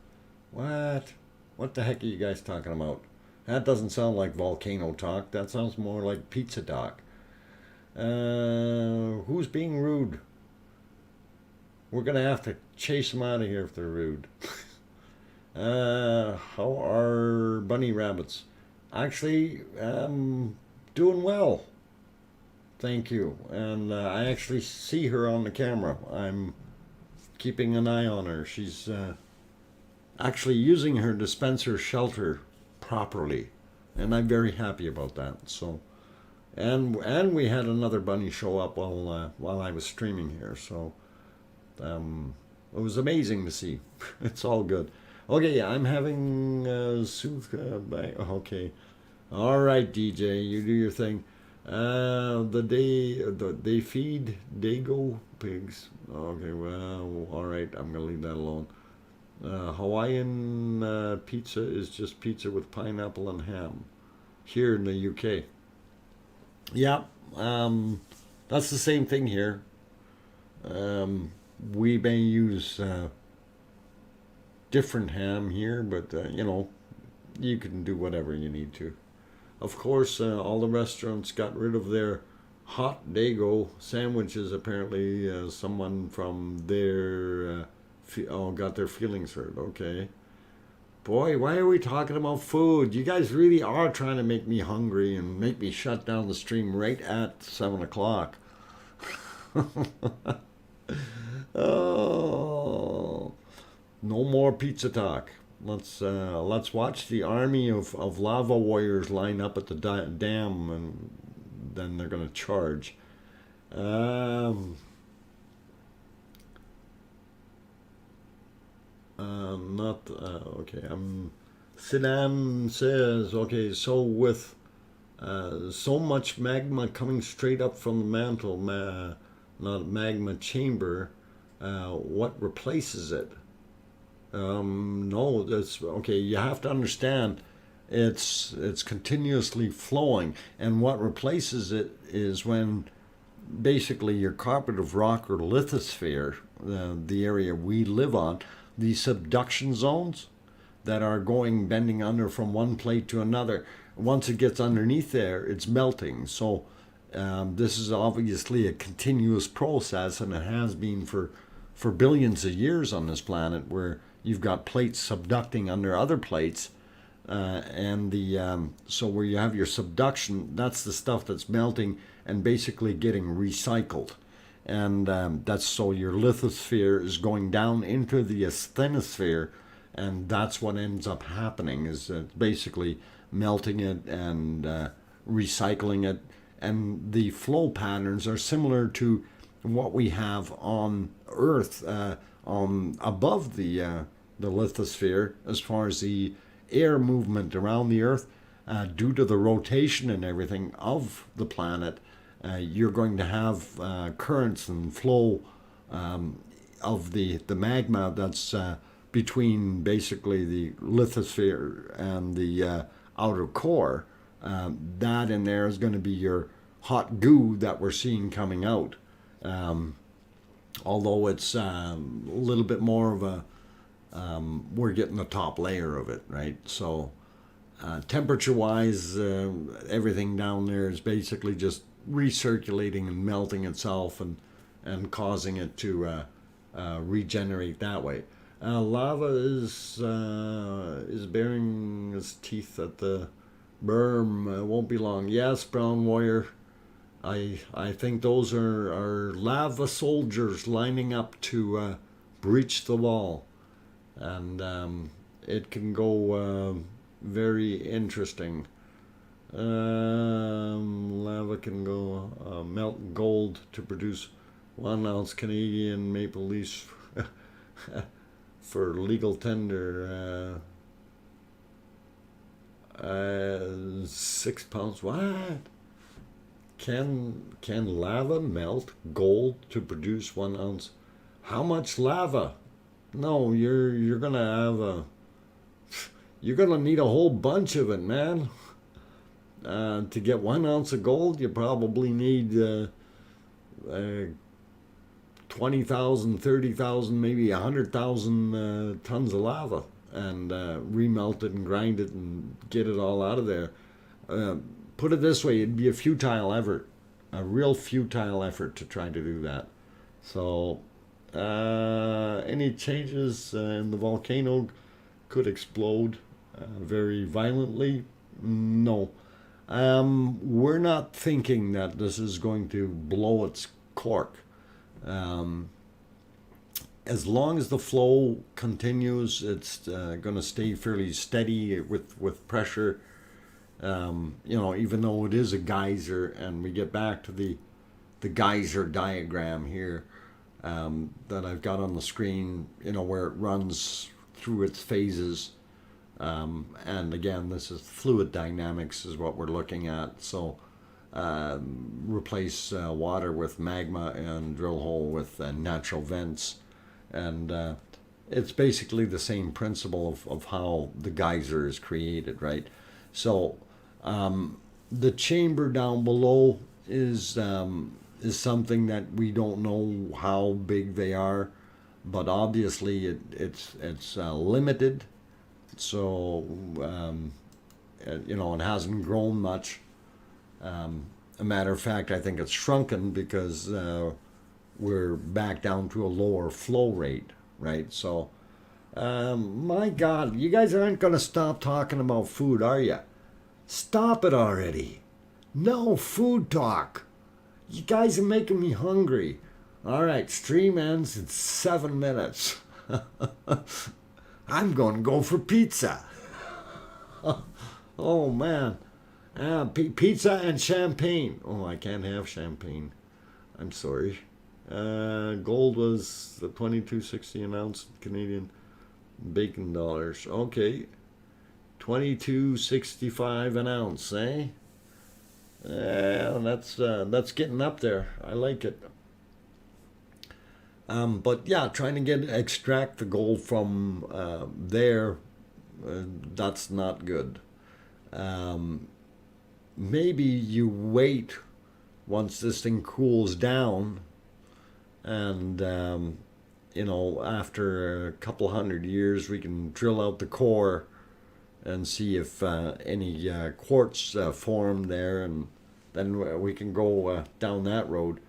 What? What the heck are you guys talking about? That doesn't sound like volcano talk. That sounds more like pizza talk. Who's being rude? We're gonna have to chase them out of here if they're rude. How are bunny rabbits? Actually, doing well. Thank you. And I actually see her on the camera. I'm keeping an eye on her. She's actually using her dispenser shelter properly, and I'm very happy about that. So, and we had another bunny show up while I was streaming here. So, it was amazing to see. It's all good. Okay, I'm having okay. All right, DJ, you do your thing. They feed Dago pigs. Okay, well, all right. I'm gonna leave that alone. Hawaiian pizza is just pizza with pineapple and ham here in the UK. Yeah, that's the same thing here. Um, we may use different ham here, but you can do whatever you need to. Of course, all the restaurants got rid of their hot Dago sandwiches. Apparently, someone from there got their feelings hurt. Okay. Boy, why are we talking about food? You guys really are trying to make me hungry and make me shut down the stream right at 7 o'clock. Oh, no more pizza talk. Let's watch the army of lava warriors line up at the dam, and then they're gonna charge. Um, not okay. Sidan says okay. So with so much magma coming straight up from the mantle, not magma chamber, what replaces it? No, that's okay. You have to understand, it's continuously flowing, and what replaces it is when basically your carpet of rock or lithosphere, the area we live on, the subduction zones that are going bending under from one plate to another. Once it gets underneath there, it's melting. So this is obviously a continuous process, and it has been for billions of years on this planet, where you've got plates subducting under other plates, and so where you have your subduction, that's the stuff that's melting and basically getting recycled, and that's so your lithosphere is going down into the asthenosphere, and that's what ends up happening is basically melting it and recycling it, and the flow patterns are similar to what we have on Earth, above the lithosphere, as far as the air movement around the Earth, due to the rotation and everything of the planet. You're going to have currents and flow of the magma that's between basically the lithosphere and the outer core. That in there is going to be your hot goo that we're seeing coming out. Although it's a little bit more of a, we're getting the top layer of it, right? So temperature-wise, everything down there is basically just recirculating and melting itself, and causing it to regenerate that way. Lava is baring its teeth at the berm. It won't be long. Yes, Brown Warrior. I think those are lava soldiers lining up to breach the wall, and it can go very interesting. Lava can go melt gold to produce 1 ounce Canadian maple leaf for legal tender. 6 pounds. What? Can lava melt gold to produce 1 ounce? How much lava? No, you're gonna you're gonna need a whole bunch of it, man. To get 1 ounce of gold, you probably need 20,000, 30,000, maybe 100,000 tons of lava, and remelt it and grind it and get it all out of there. Put it this way, it'd be a futile effort, a real futile effort to try to do that. So, any changes in the volcano could explode very violently? No. We're not thinking that this is going to blow its cork. Um, as long as the flow continues, it's going to stay fairly steady with pressure. Even though it is a geyser, and we get back to the geyser diagram here that I've got on the screen, where it runs through its phases. And again, this is fluid dynamics is what we're looking at. So replace water with magma and drill hole with natural vents. And it's basically the same principle of how the geyser is created, right? So the chamber down below is something that we don't know how big they are, but obviously it's limited. So it hasn't grown much. A matter of fact, I think it's shrunken because we're back down to a lower flow rate, right? So, my God, you guys aren't going to stop talking about food, are you? Stop it already. No food talk. You guys are making me hungry. All right, stream ends in 7 minutes. I'm going to go for pizza. Oh, man. Pizza and champagne. Oh, I can't have champagne. I'm sorry. Gold was the 22.60 an ounce Canadian bacon dollars. Okay. 22.65 an ounce, eh? Yeah, that's getting up there. I like it. But yeah, trying to extract the gold from there, that's not good. Maybe you wait once this thing cools down, and after a couple 100 years, we can drill out the core and see if any quartz formed there, and then we can go down that road.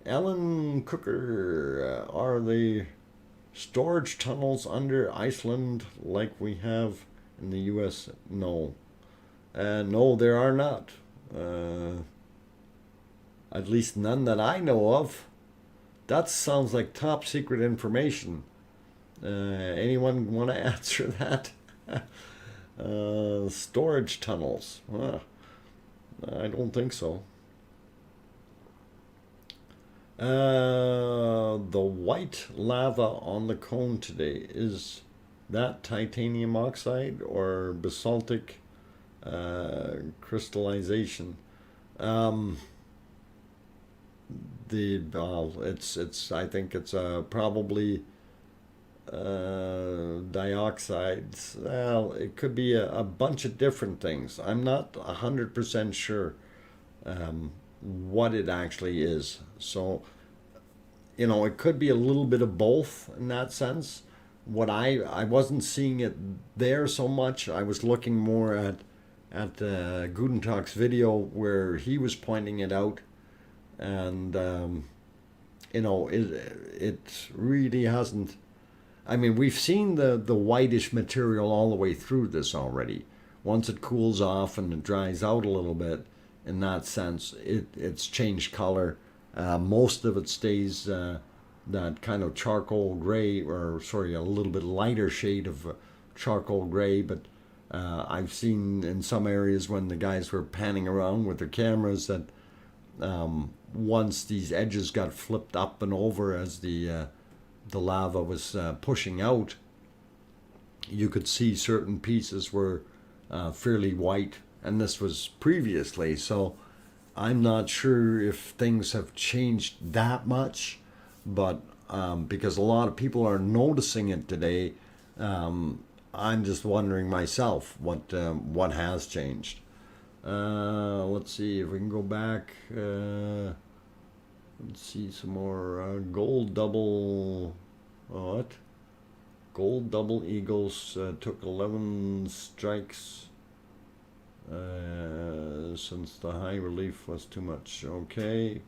Ellen Cooker, are the storage tunnels under Iceland like we have in the U.S.? No. No, there are not. At least none that I know of. That sounds like top secret information. Anyone want to answer that? Storage tunnels. I don't think so. The white lava on the cone today, is that titanium oxide or basaltic crystallization? It's I think it's probably dioxides. Well, it could be a bunch of different things. I'm not 100% sure what it actually is. So, it could be a little bit of both in that sense. What I wasn't seeing it there so much. I was looking more at Gudentag's video where he was pointing it out, and it really hasn't. I mean, we've seen the whitish material all the way through this already. Once it cools off and it dries out a little bit, in that sense, it's changed color. Most of it stays that kind of charcoal gray, or sorry, a little bit lighter shade of charcoal gray. But I've seen in some areas when the guys were panning around with their cameras that once these edges got flipped up and over as the lava was pushing out, you could see certain pieces were fairly white, and this was previously. So I'm not sure if things have changed that much, but because a lot of people are noticing it today, I'm just wondering myself what has changed. Let's see if we can go back. Let's see some more gold double. What? Gold double eagles took 11 strikes since the high relief was too much. Okay.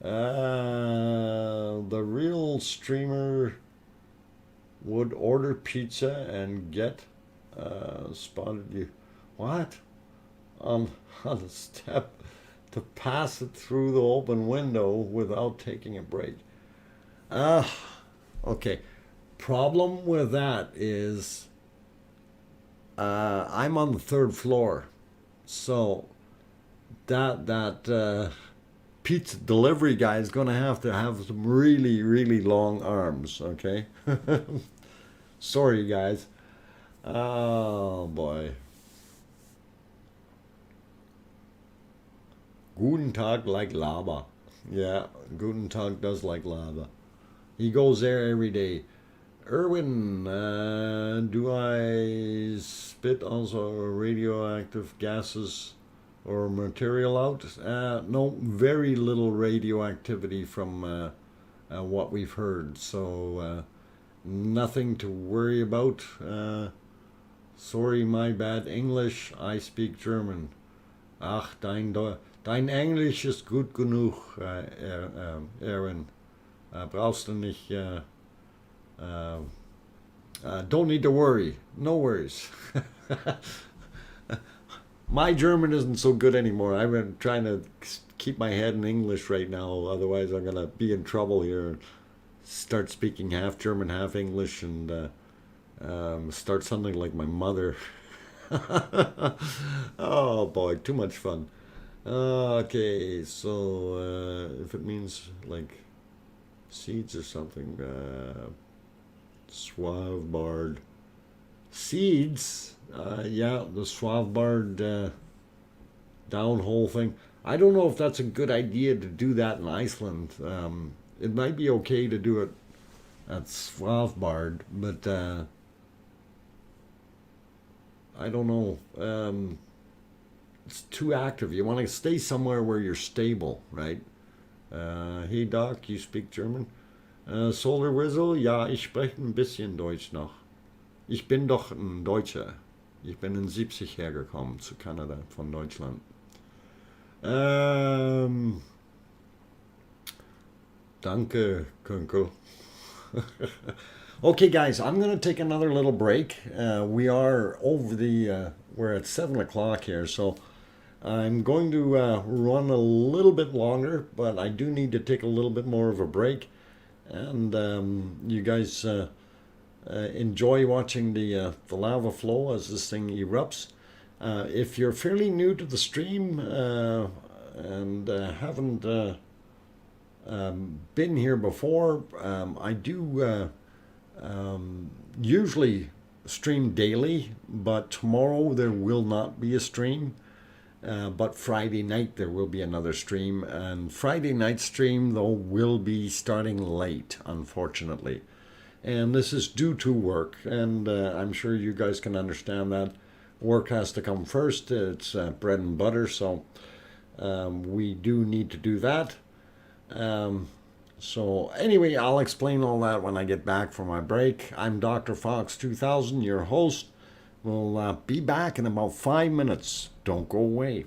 The real streamer would order pizza and get spotted you. What? on on the step to pass it through the open window without taking a break. Ah, okay. Problem with that is I'm on the third floor, so that pizza delivery guy is going to have some really long arms. Okay, sorry guys. Oh boy. Guten Tag like lava. Yeah, Guten Tag does like lava. He goes there every day. Erwin, do I spit also radioactive gases or material out? No, very little radioactivity from what we've heard, so nothing to worry about. Sorry, my bad English. I speak German. Ach, dein Englisch ist gut genug, Erwin. Brauchst du nicht. Don't need to worry. No worries. My German isn't so good anymore. I've been trying to keep my head in English right now. Otherwise, I'm going to be in trouble here. Start speaking half German, half English, and start sounding like my mother. Oh boy, too much fun. Okay, so if it means like seeds or something, Svalbard seeds. Yeah, the Svalbard downhole thing. I don't know if that's a good idea to do that in Iceland. It might be okay to do it at Svalbard, but I don't know. It's too active. You want to stay somewhere where you're stable, right? Hey Doc, you speak German? Solar Whistle? Ja, ich spreche ein bisschen Deutsch noch. Ich bin doch ein Deutscher. Ich bin in 70 hergekommen zu Kanada von Deutschland. Danke, Kunkel. Okay, guys, I'm going to take another little break. We are over we're at 7 o'clock here, so I'm going to run a little bit longer, but I do need to take a little bit more of a break. And you guys enjoy watching the lava flow as this thing erupts. If you're fairly new to the stream and haven't been here before, I do usually stream daily, but tomorrow there will not be a stream. But Friday night there will be another stream, and Friday night stream though will be starting late, unfortunately. And this is due to work, and I'm sure you guys can understand that. Work has to come first. It's bread and butter, so we do need to do that. So anyway, I'll explain all that when I get back from my break. I'm DrFox2000, your host. We'll be back in about 5 minutes. Don't go away.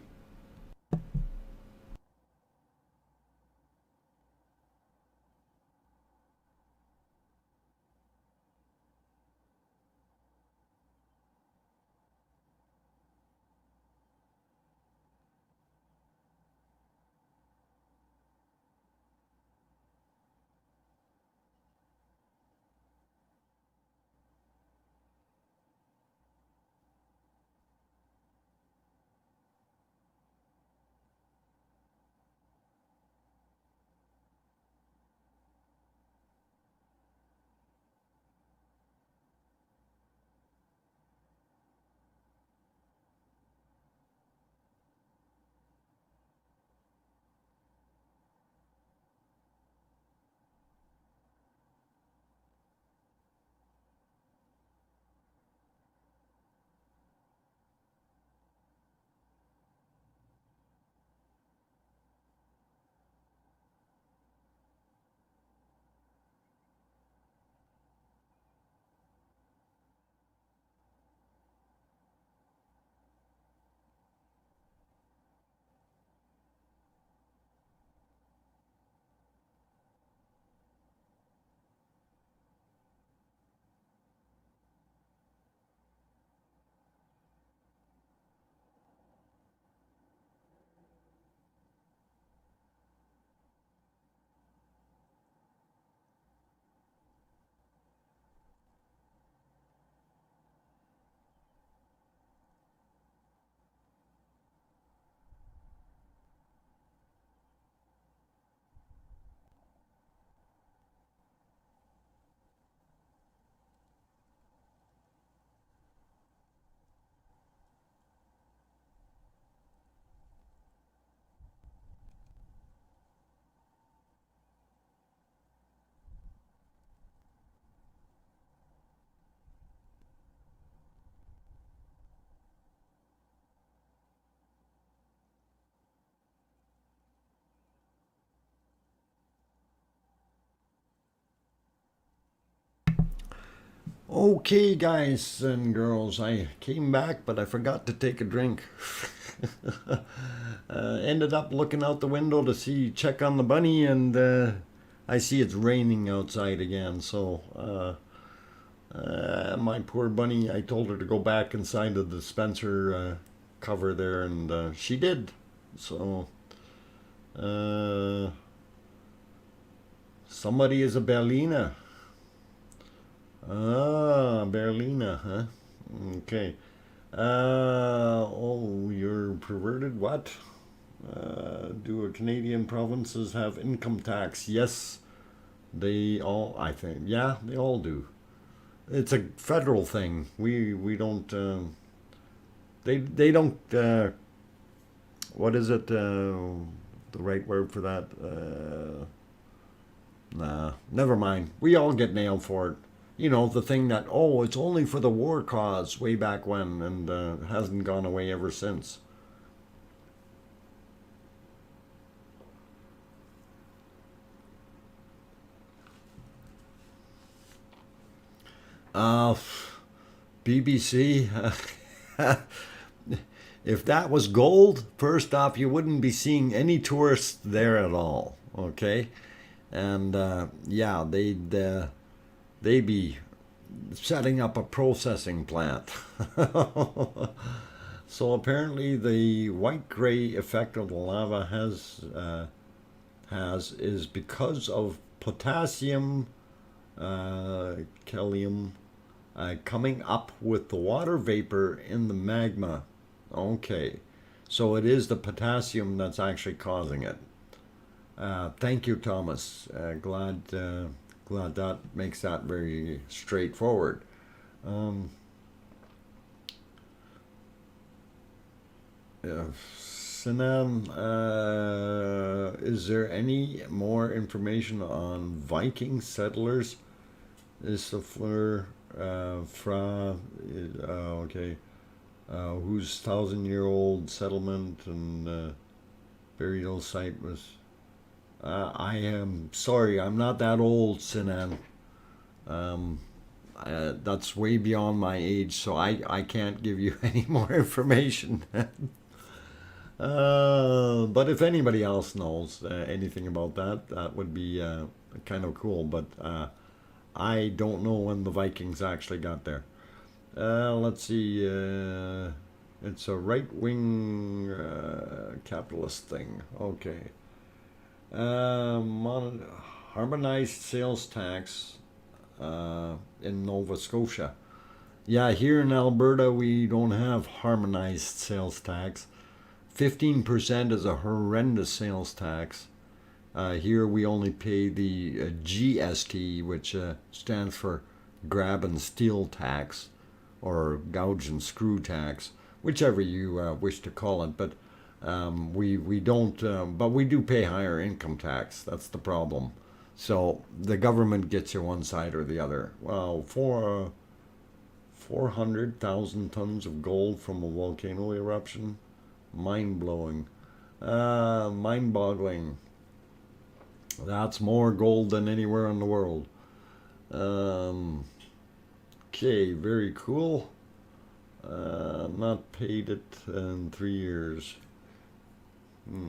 Okay, guys and girls, I came back, but I forgot to take a drink. Ended up looking out the window to check on the bunny, and I see it's raining outside again. So my poor bunny, I told her to go back inside the dispenser cover there, and she did. So uh, somebody is a Berliner. Ah, Berliner, huh? Okay. Oh, you're perverted? What? Do Canadian provinces have income tax? Yes, they all, I think. Yeah, they all do. It's a federal thing. We don't, they don't, what is it, the right word for that? Nah, never mind. We all get nailed for it. You know, the thing that, oh, it's only for the war cause way back when, and hasn't gone away ever since. Uh, BBC, if that was gold, first off, you wouldn't be seeing any tourists there at all, okay? And yeah, they'd be setting up a processing plant. So apparently, the white gray effect of the lava has is because of potassium, calcium, coming up with the water vapor in the magma. Okay, so it is the potassium that's actually causing it. Thank you, Thomas. Glad that makes that very straightforward. Um, Sinan, is there any more information on Viking settlers? Is the fleur fra? Okay, whose thousand-year-old settlement and burial site was? I am sorry, I'm not that old, Sinan. Um, that's way beyond my age, so I can't give you any more information. But if anybody else knows anything about that, that would be kind of cool. But I don't know when the Vikings actually got there. Let's see. It's a right wing capitalist thing. Okay. Mon- Harmonized sales tax in Nova Scotia. Yeah, here in Alberta, we don't have harmonized sales tax. 15% is a horrendous sales tax. Here we only pay the GST, which stands for grab and steal tax or gouge and screw tax, whichever you wish to call it. But we don't, but we do pay higher income tax. That's the problem. So the government gets you one side or the other. Well, for 400,000 tons of gold from a volcano eruption, mind blowing, mind boggling. That's more gold than anywhere in the world. Um, okay, very cool. Not paid it in 3 years. Hmm.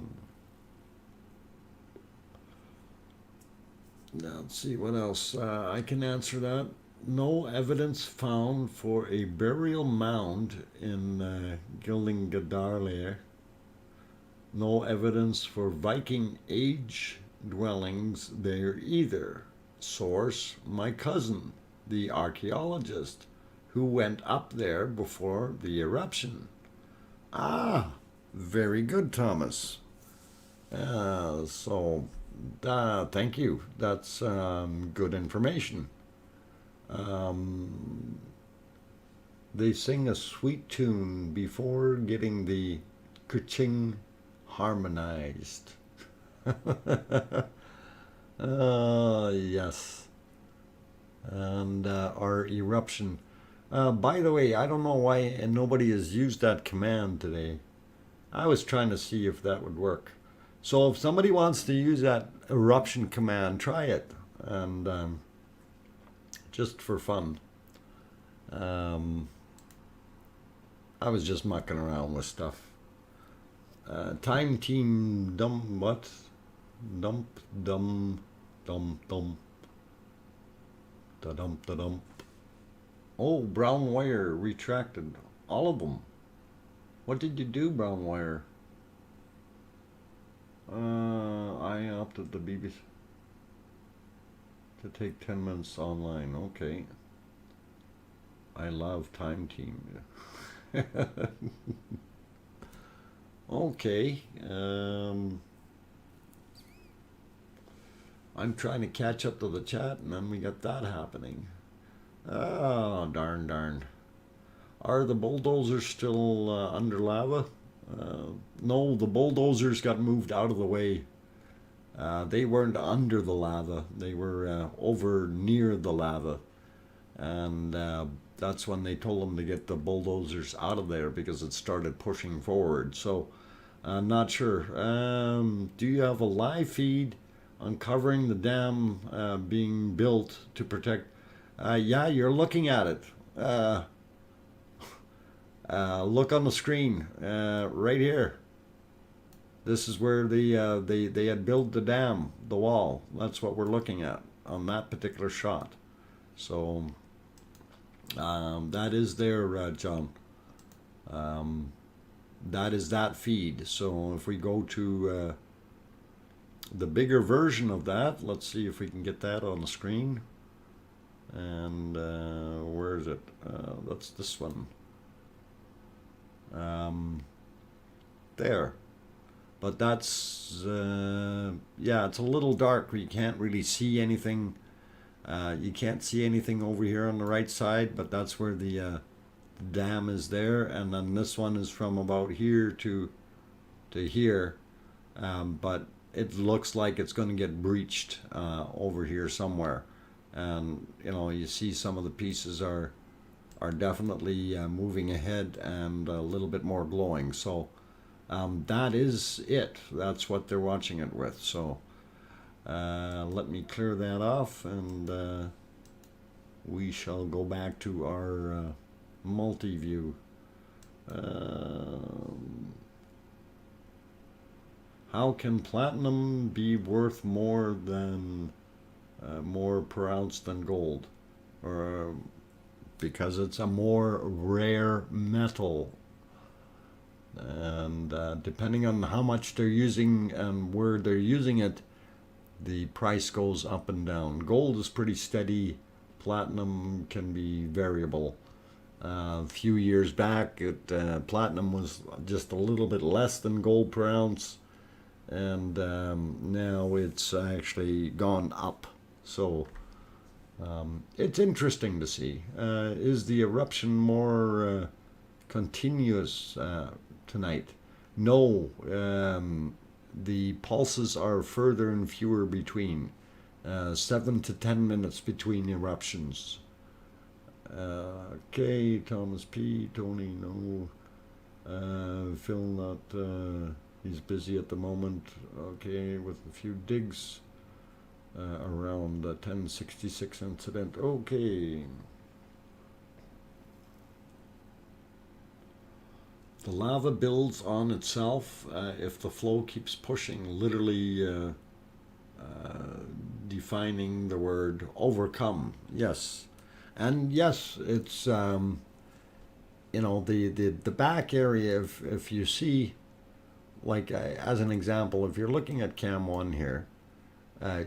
Now, let's see what else. I can answer that. No evidence found for a burial mound in Gillingadarle. No evidence for Viking age dwellings there either. Source, my cousin, the archaeologist, who went up there before the eruption. Ah, very good, Thomas. Thank you. That's good information. Um, they sing a sweet tune before getting the kuching harmonized. Yes. And our eruption. By the way, I don't know why nobody has used that command today. I was trying to see if that would work. So if somebody wants to use that eruption command, try it. And just for fun. Um, I was just mucking around with stuff. Time team dump what? Dump dum dum dum da dump da dump. Oh, brown wire retracted. All of them. What did you do, brown wire? I opted the BBC to take 10 minutes online. Okay. I love time team. Okay. I'm trying to catch up to the chat, and then we got that happening. Oh, darn. Are the bulldozers still under lava? No, the bulldozers got moved out of the way. They weren't under the lava. They were over near the lava. And that's when they told them to get the bulldozers out of there because it started pushing forward. So I'm not sure. Do you have a live feed uncovering the dam being built to protect? Yeah, you're looking at it. Look on the screen right here. This is where they had built the dam, the wall. That's what we're looking at on that particular shot. So that is there, John. That is that feed. So if we go to the bigger version of that, let's see if we can get that on the screen. And where is it? That's this one. There. But that's, yeah, it's a little dark. You can't really see anything. You can't see anything over here on the right side, but that's where the dam is there. And then this one is from about here to here. But it looks like it's going to get breached over here somewhere. And, you know, you see some of the pieces are definitely moving ahead and a little bit more glowing. So that is it. That's what they're watching it with. So let me clear that off, and we shall go back to our multi-view. How can platinum be worth more per ounce than gold? Or because it's a more rare metal, and depending on how much they're using and where they're using it, the price goes up and down. Gold is pretty steady. Platinum can be variable. A few years back, platinum was just a little bit less than gold per ounce, and now it's actually gone up. So it's interesting to see. Is the eruption more continuous tonight? No. The pulses are further and fewer between. 7 to 10 minutes between eruptions. Okay, Thomas P. Tony, no. Phil, not. He's busy at the moment. Okay, with a few digs. Around the 1066 incident. Okay. The lava builds on itself if the flow keeps pushing, literally defining the word overcome. Yes. And yes, it's, you know, the back area, if you see, like as an example, if you're looking at cam 1 here,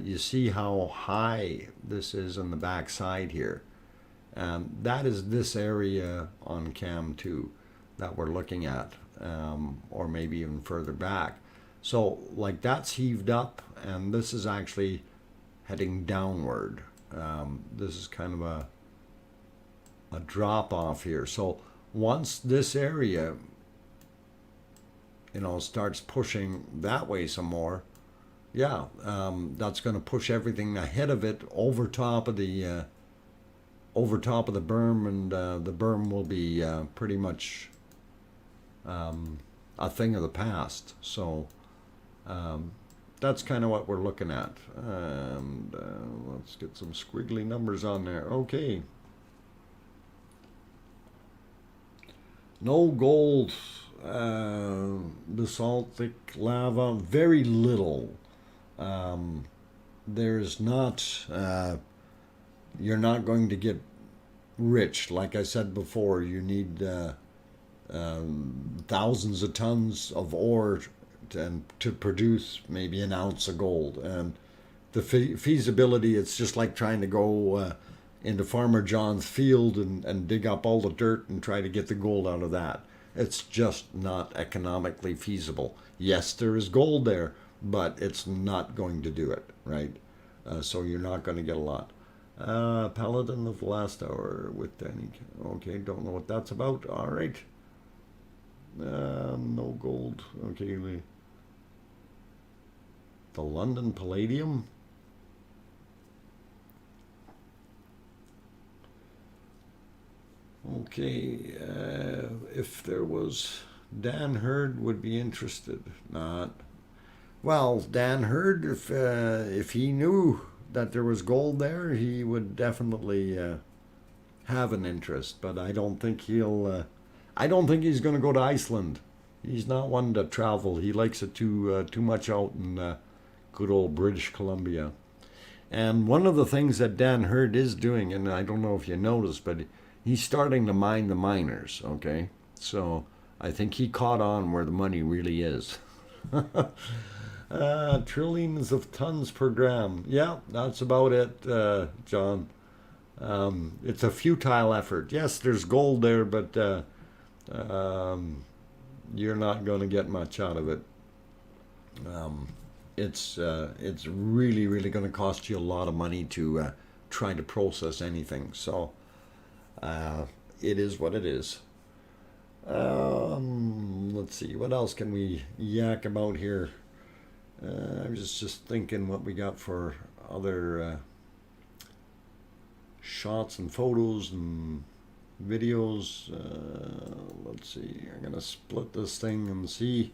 you see how high this is on the back side here. That is this area on cam 2 that we're looking at, or maybe even further back. So like that's heaved up, and this is actually heading downward. This is kind of a drop off here. So once this area, you know, starts pushing that way some more, yeah, that's going to push everything ahead of it over top of the berm, and the berm will be pretty much a thing of the past. So that's kind of what we're looking at. And let's get some squiggly numbers on there. Okay. No gold, basaltic lava, very little. Um, there's not, you're not going to get rich. Like I said before, you need thousands of tons of ore to produce maybe an ounce of gold. And the feasibility, it's just like trying to go into Farmer John's field and dig up all the dirt and try to get the gold out of that. It's just not economically feasible. Yes, there is gold there, but it's not going to do it, right? So you're not going to get a lot. Paladin of the Last Hour with Danny. Okay, don't know what that's about. All right. No gold. Okay. The London Palladium. Okay. If there was, Dan Hurd would be interested. Not. Well, Dan Hurd, if he knew that there was gold there, he would definitely have an interest. But I don't think he'll. I don't think he's going to go to Iceland. He's not one to travel. He likes it too much out in good old British Columbia. And one of the things that Dan Hurd is doing, and I don't know if you noticed, but he's starting to mine the miners. Okay, so I think he caught on where the money really is. Trillions of tons per gram. Yeah, that's about it, John. It's a futile effort. Yes, there's gold there, but you're not going to get much out of it. It's really, really going to cost you a lot of money to try to process anything. So it is what it is. Let's see, what else can we yak about here? I was just thinking what we got for other shots and photos and videos. Let's see, I'm gonna split this thing and see.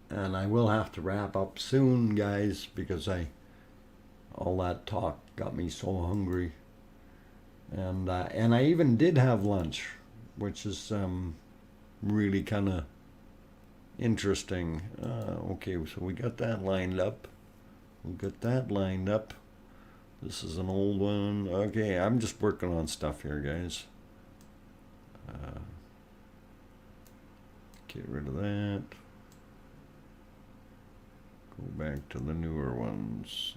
And I will have to wrap up soon, guys, because all that talk got me so hungry. And I even did have lunch, which is really kind of interesting. Okay, so we got that lined up. We got that lined up. This is an old one. Okay, I'm just working on stuff here, guys. Get rid of that. Go back to the newer ones.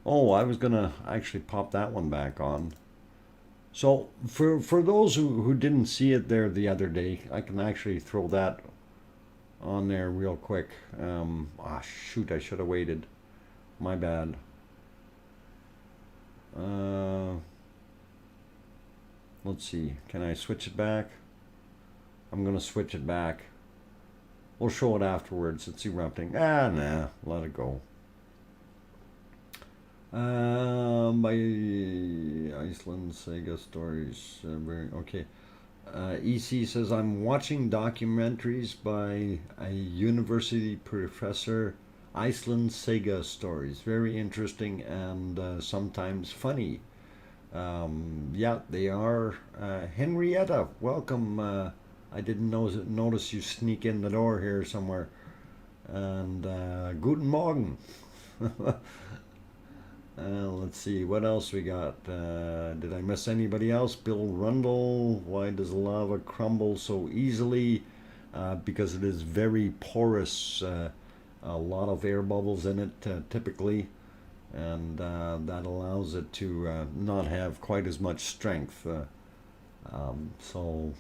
Oh, I was gonna actually pop that one back on. So for those who didn't see it there the other day, I can actually throw that on there real quick. Shoot, I should have waited. My bad. Let's see, can I switch it back? I'm gonna switch it back. We'll show it afterwards. It's erupting. Nah, let it go. By Iceland Sega Stories. Okay. EC says, I'm watching documentaries by a university professor, Iceland Sega Stories. Very interesting and sometimes funny. Yeah, they are. Henrietta, welcome. I didn't notice you sneak in the door here somewhere. And Guten Morgen. Let's see, what else we got? Did I miss anybody else? Bill Rundle, why does lava crumble so easily? Because it is very porous, a lot of air bubbles in it typically, and that allows it to not have quite as much strength. So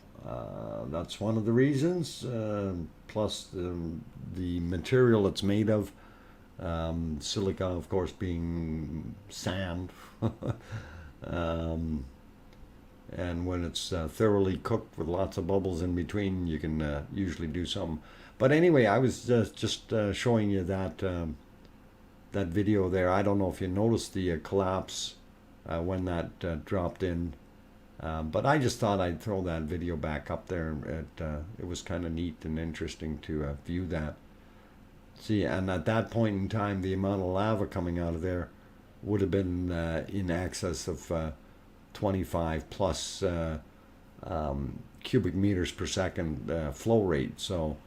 that's one of the reasons, plus the material it's made of. Silica, of course, being sand. And when it's thoroughly cooked with lots of bubbles in between, you can usually do something. But anyway, I was just showing you that that video there. I don't know if you noticed the collapse when that dropped in, but I just thought I'd throw that video back up there. It was kind of neat and interesting to view that. See, and at that point in time, the amount of lava coming out of there would have been in excess of 25 plus cubic meters per second flow rate. So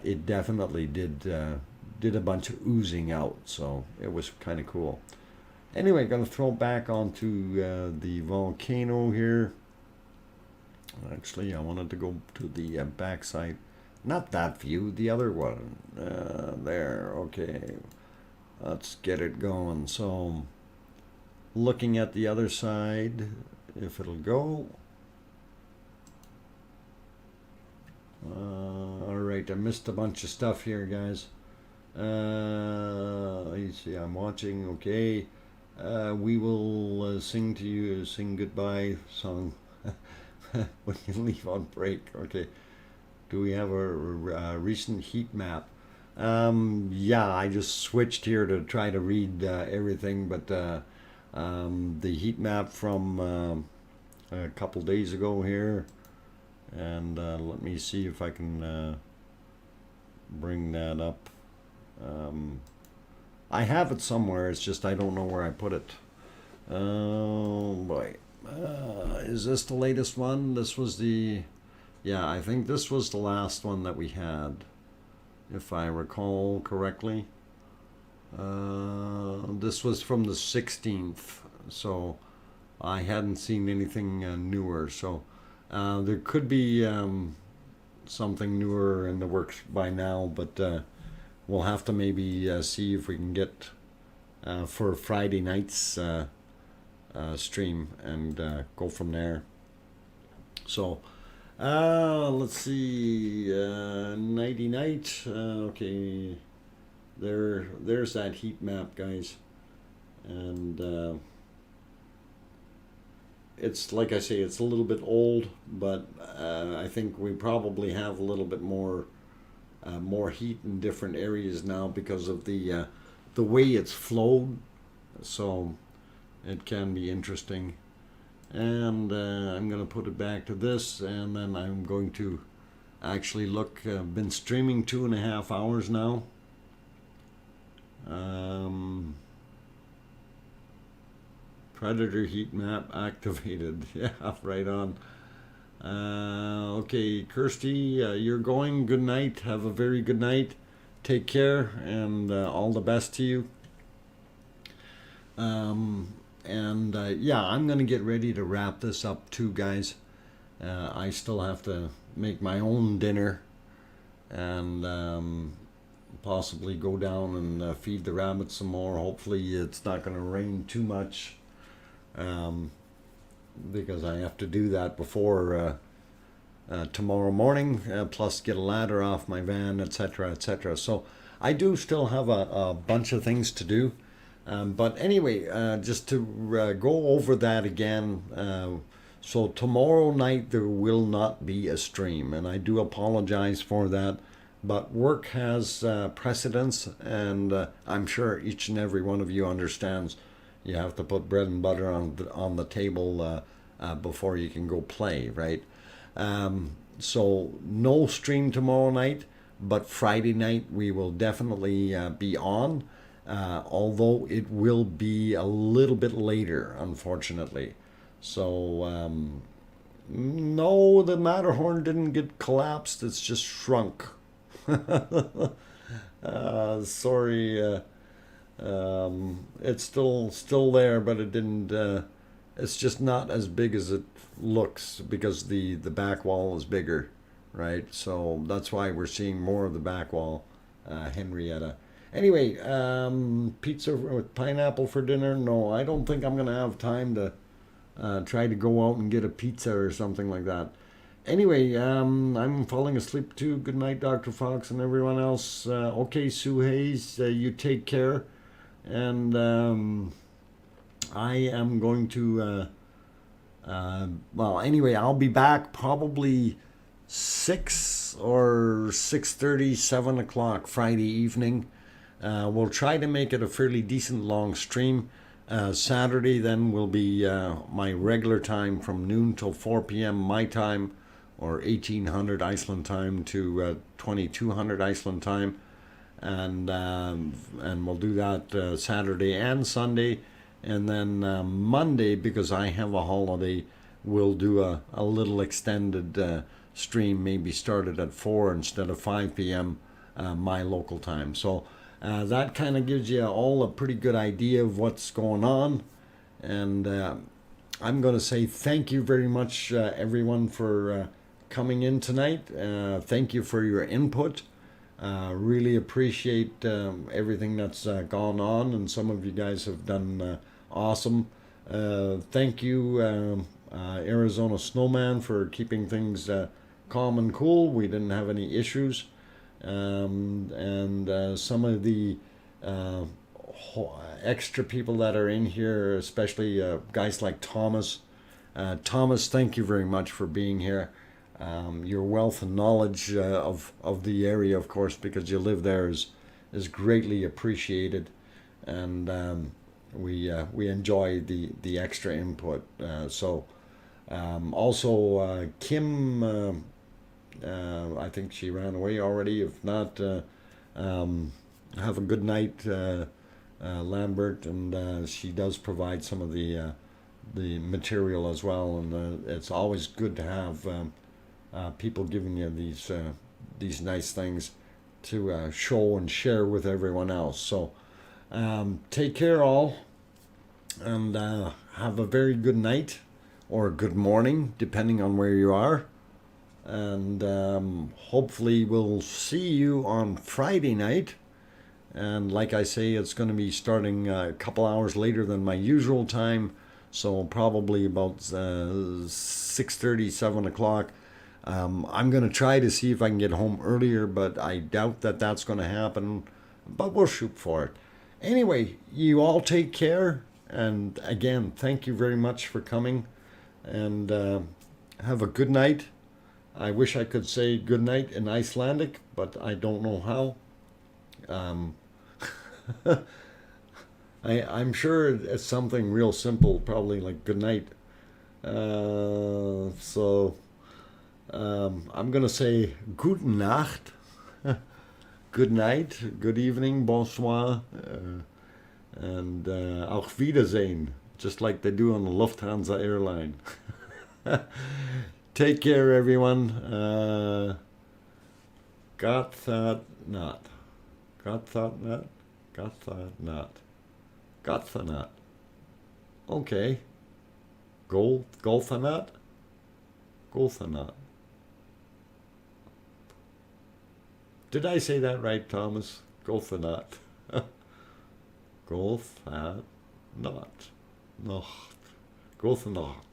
it definitely did a bunch of oozing out. So it was kind of cool. Anyway, going to throw it back onto the volcano here. Actually, I wanted to go to the backside. Not that view, the other one. There, okay. Let's get it going. So, looking at the other side, if it'll go. Alright, I missed a bunch of stuff here, guys. You see, I'm watching, okay. We will sing to you, sing goodbye song when you leave on break, okay. Do we have a recent heat map? Yeah, I just switched here to try to read everything, but the heat map from a couple days ago here, and let me see if I can bring that up. I have it somewhere, it's just I don't know where I put it. Oh boy. Is this the latest one? This was the... Yeah, I think this was the last one that we had, if I recall correctly. This was from the 16th, so I hadn't seen anything newer. So there could be something newer in the works by now, but we'll have to maybe see if we can get for Friday night's stream and go from there. So... let's see, nighty night, okay, there's that heat map, guys, and it's, like I say, it's a little bit old, but I think we probably have a little bit more heat in different areas now because of the way it's flowed, so it can be interesting. And I'm going to put it back to this, and then I'm going to actually look. I've been streaming 2.5 hours now. Predator heat map activated. Yeah, right on. Okay, Kirsty, you're going. Good night. Have a very good night. Take care, and all the best to you. And yeah, I'm going to get ready to wrap this up too, guys. I still have to make my own dinner and possibly go down and feed the rabbits some more. Hopefully it's not going to rain too much because I have to do that before tomorrow morning, plus get a ladder off my van, etc., etc. So I do still have a bunch of things to do. But anyway, just to go over that again, so tomorrow night there will not be a stream, and I do apologize for that, but work has precedence, and I'm sure each and every one of you understands you have to put bread and butter on the table before you can go play, right? So no stream tomorrow night, but Friday night we will definitely be on. Although it will be a little bit later, unfortunately. So, no, the Matterhorn didn't get collapsed, it's just shrunk. Sorry, it's still there, but it didn't, it's just not as big as it looks because the back wall is bigger, right? So that's why we're seeing more of the back wall, Henrietta. Anyway, pizza with pineapple for dinner? No, I don't think I'm going to have time to try to go out and get a pizza or something like that. Anyway, I'm falling asleep too. Good night, Dr. Fox and everyone else. Okay, Sue Hayes, you take care. And I am going to, well, anyway, I'll be back probably 6 or 6:30, 7 o'clock Friday evening. We'll try to make it a fairly decent long stream. Saturday then will be my regular time from noon till 4 p.m. my time, or 1800 Iceland time to 2200 Iceland time. and we'll do that Saturday and Sunday, and then Monday, because I have a holiday, we'll do a little extended stream, maybe started at 4 instead of 5 p.m. My local time. So that kind of gives you all a pretty good idea of what's going on. And I'm going to say thank you very much, everyone, for coming in tonight. Thank you for your input. Really appreciate everything that's gone on, and some of you guys have done awesome. Thank you, Arizona Snowman, for keeping things calm and cool. We didn't have any issues. And some of the extra people that are in here, especially guys like Thomas. Thomas, thank you very much for being here. Your wealth and knowledge of the area, of course, because you live there, is greatly appreciated, and we enjoy the extra input. Also, Kim, I think she ran away already. If not, have a good night, Lambert, and she does provide some of the material as well, and it's always good to have people giving you these nice things to show and share with everyone else. So take care all, and have a very good night or good morning, depending on where you are. And hopefully we'll see you on Friday night. And like I say, it's going to be starting a couple hours later than my usual time, so probably about 6:30, 7 o'clock. I'm going to try to see if I can get home earlier, but I doubt that that's going to happen, but we'll shoot for it. Anyway, you all take care, and again, thank you very much for coming, and have a good night. I wish I could say good night in Icelandic, but I don't know how. I'm sure it's something real simple, probably like good night. I'm going to say guten Nacht, good night, good evening, bonsoir, and auf Wiedersehen, just like they do on the Lufthansa airline. Take care, everyone. God thought not. God thought not. God thought not. God thought not. Okay. Golfanat? Golfanat. Did I say that right, Thomas? Golfanat. Golfanat. Nacht. Golfanat.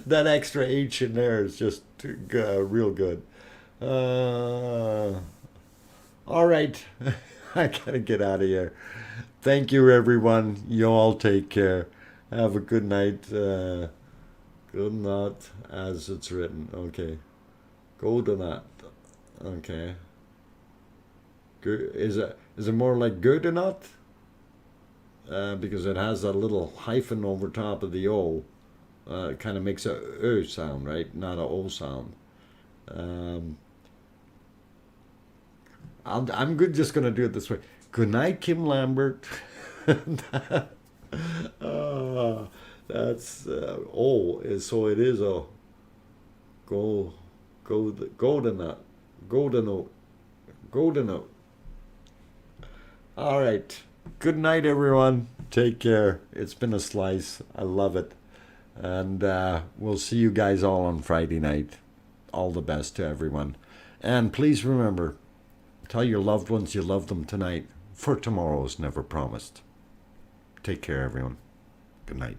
That extra H in there is just real good. All right. I gotta get out of here. Thank you, everyone. You all take care. Have a good night. Good night, as it's written. Okay. Good night. Okay. Good. Is it more like good or not? Because it has that little hyphen over top of the O. It kind of makes a Ö sound, right? Not a O sound. I'm good. Just gonna do it this way. Good night, Kim Lambert. That's O. So it is a golden note. All right. Good night, everyone. Take care. It's been a slice. I love it. And we'll see you guys all on Friday night. All the best to everyone. And please remember, tell your loved ones you love them tonight, for tomorrow is never promised. Take care, everyone. Good night.